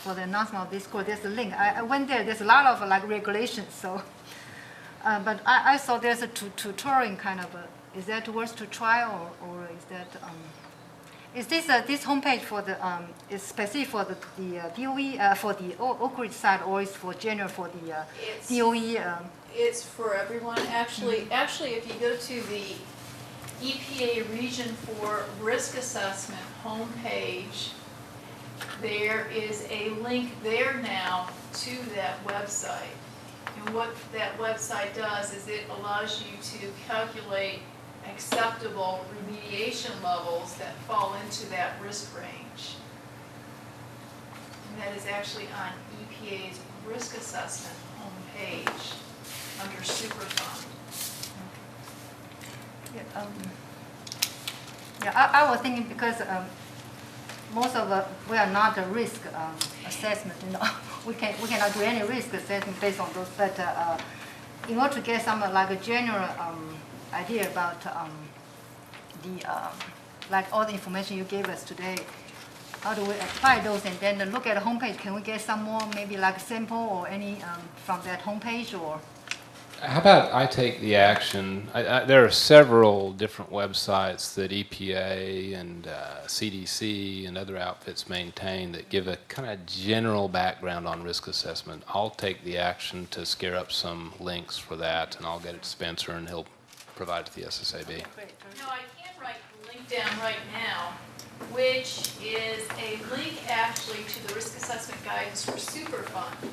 for the announcement of this course. There's a link. I went there. There's a lot of like regulations. So, but I saw there's a tutorial kind of. Is that worth to try, or is that? Is this homepage for the is specific for the DOE for the Oak Ridge side, or is for general for the DOE? It's for everyone. Actually, if you go to the EPA Region 4 Risk Assessment homepage, there is a link there now to that website. And what that website does is it allows you to calculate acceptable remediation levels that fall into that risk range. And that is actually on EPA's Risk Assessment homepage under Superfund. Yeah, I was thinking because most of we are not a risk assessment. We cannot do any risk assessment based on those. But in order to get some like a general idea about like all the information you gave us today, how do we apply those, and then look at the homepage? Can we get some more, maybe like a sample or any from that homepage, or? How about I take the action? There are several different websites that EPA and CDC and other outfits maintain that give a kind of general background on risk assessment. I'll take the action to scare up some links for that, and I'll get it to Spencer, and he'll provide it to the SSAB. No, I can write the link down right now, which is a link actually to the risk assessment guidance for Superfund.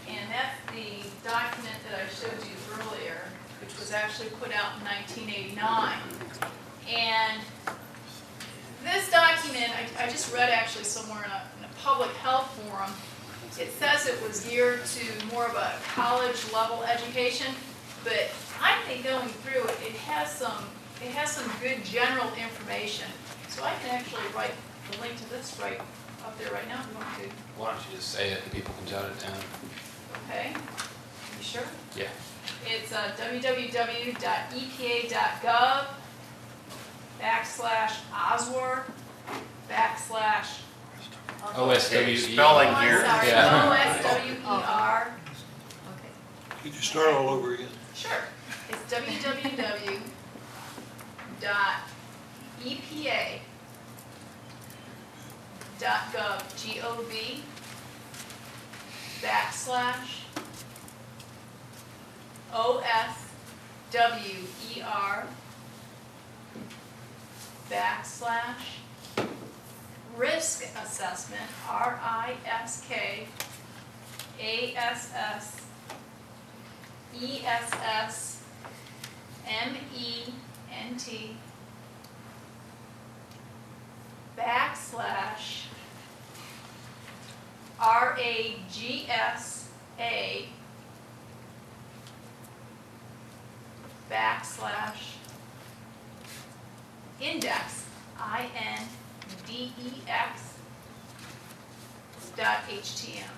And that's the document that I showed you earlier, which was actually put out in 1989. And this document, I just read actually somewhere in a public health forum. It says it was geared to more of a college level education, but I think going through it, it has some good general information. So I can actually write the link to this right up there right now if you want to. Why don't you just say it and people can jot it down? Okay, you sure? Yeah. It's www.epa.gov/OSWER/ OSWE. Spelling here. Sorry, Yeah. OSWER. Okay. Could you start all over again? Sure. It's www.epa.gov, G-O-V, /OSWER/ risk assessment, RISK ASS ESS MENT /RAGSA/index INDEX.htm.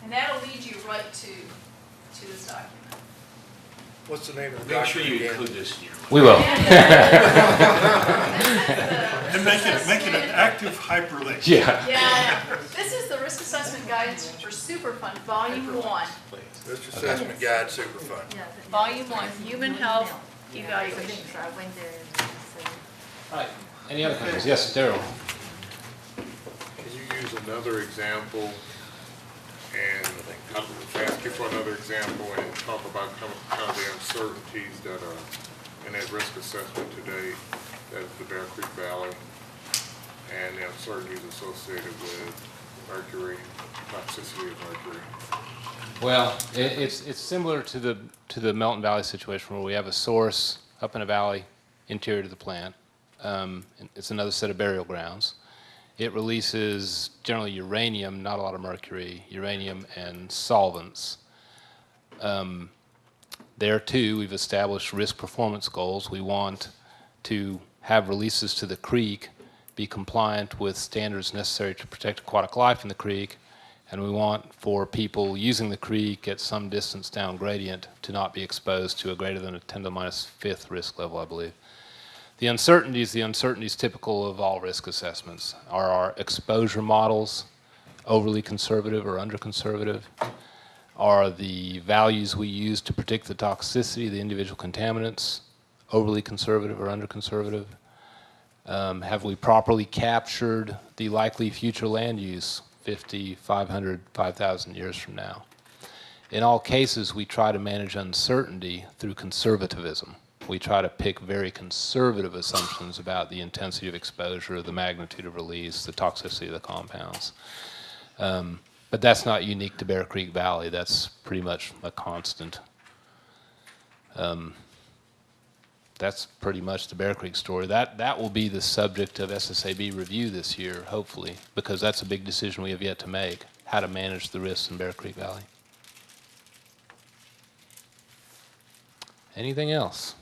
And that'll lead you right to this document. What's the name of the Make sure document you again? include this in your. We will. And make it an active hyperlink. Yeah. Yeah, this is the risk assessment guidance for Superfund, Volume 1. Risk Assessment Guide Superfund. Yeah, Volume 1, Human Health Yeah, Evaluation. there's a link, so I went there and All right. Any other questions? Yes, Daryl. Can you use another example and ask you for another example and talk about kind of the uncertainties that are in that risk assessment today, that's the Bear Creek Valley, and the uncertainties associated with mercury, toxicity of mercury? Well, it's similar to the Melton Valley situation where we have a source up in a valley interior to the plant. It's another set of burial grounds. It releases generally uranium, not a lot of mercury, uranium and solvents. There too, we've established risk performance goals. We want to have releases to the creek be compliant with standards necessary to protect aquatic life in the creek, and we want for people using the creek at some distance down gradient to not be exposed to a greater than a 10 to the minus fifth risk level, I believe. The uncertainties typical of all risk assessments. Are our exposure models overly conservative or under-conservative? Are the values we use to predict the toxicity of the individual contaminants overly conservative or under-conservative? Have we properly captured the likely future land use 50, 500, 5,000 years from now? In all cases, we try to manage uncertainty through conservatism. We try to pick very conservative assumptions about the intensity of exposure, the magnitude of release, the toxicity of the compounds. But that's not unique to Bear Creek Valley. That's pretty much a constant. That's pretty much the Bear Creek story. That will be the subject of SSAB review this year, hopefully, because that's a big decision we have yet to make, how to manage the risks in Bear Creek Valley. Anything else?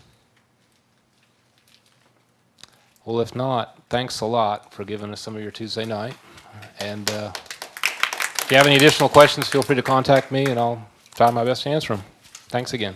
Well, if not, thanks a lot for giving us some of your Tuesday night. And if you have any additional questions, feel free to contact me, and I'll try my best to answer them. Thanks again.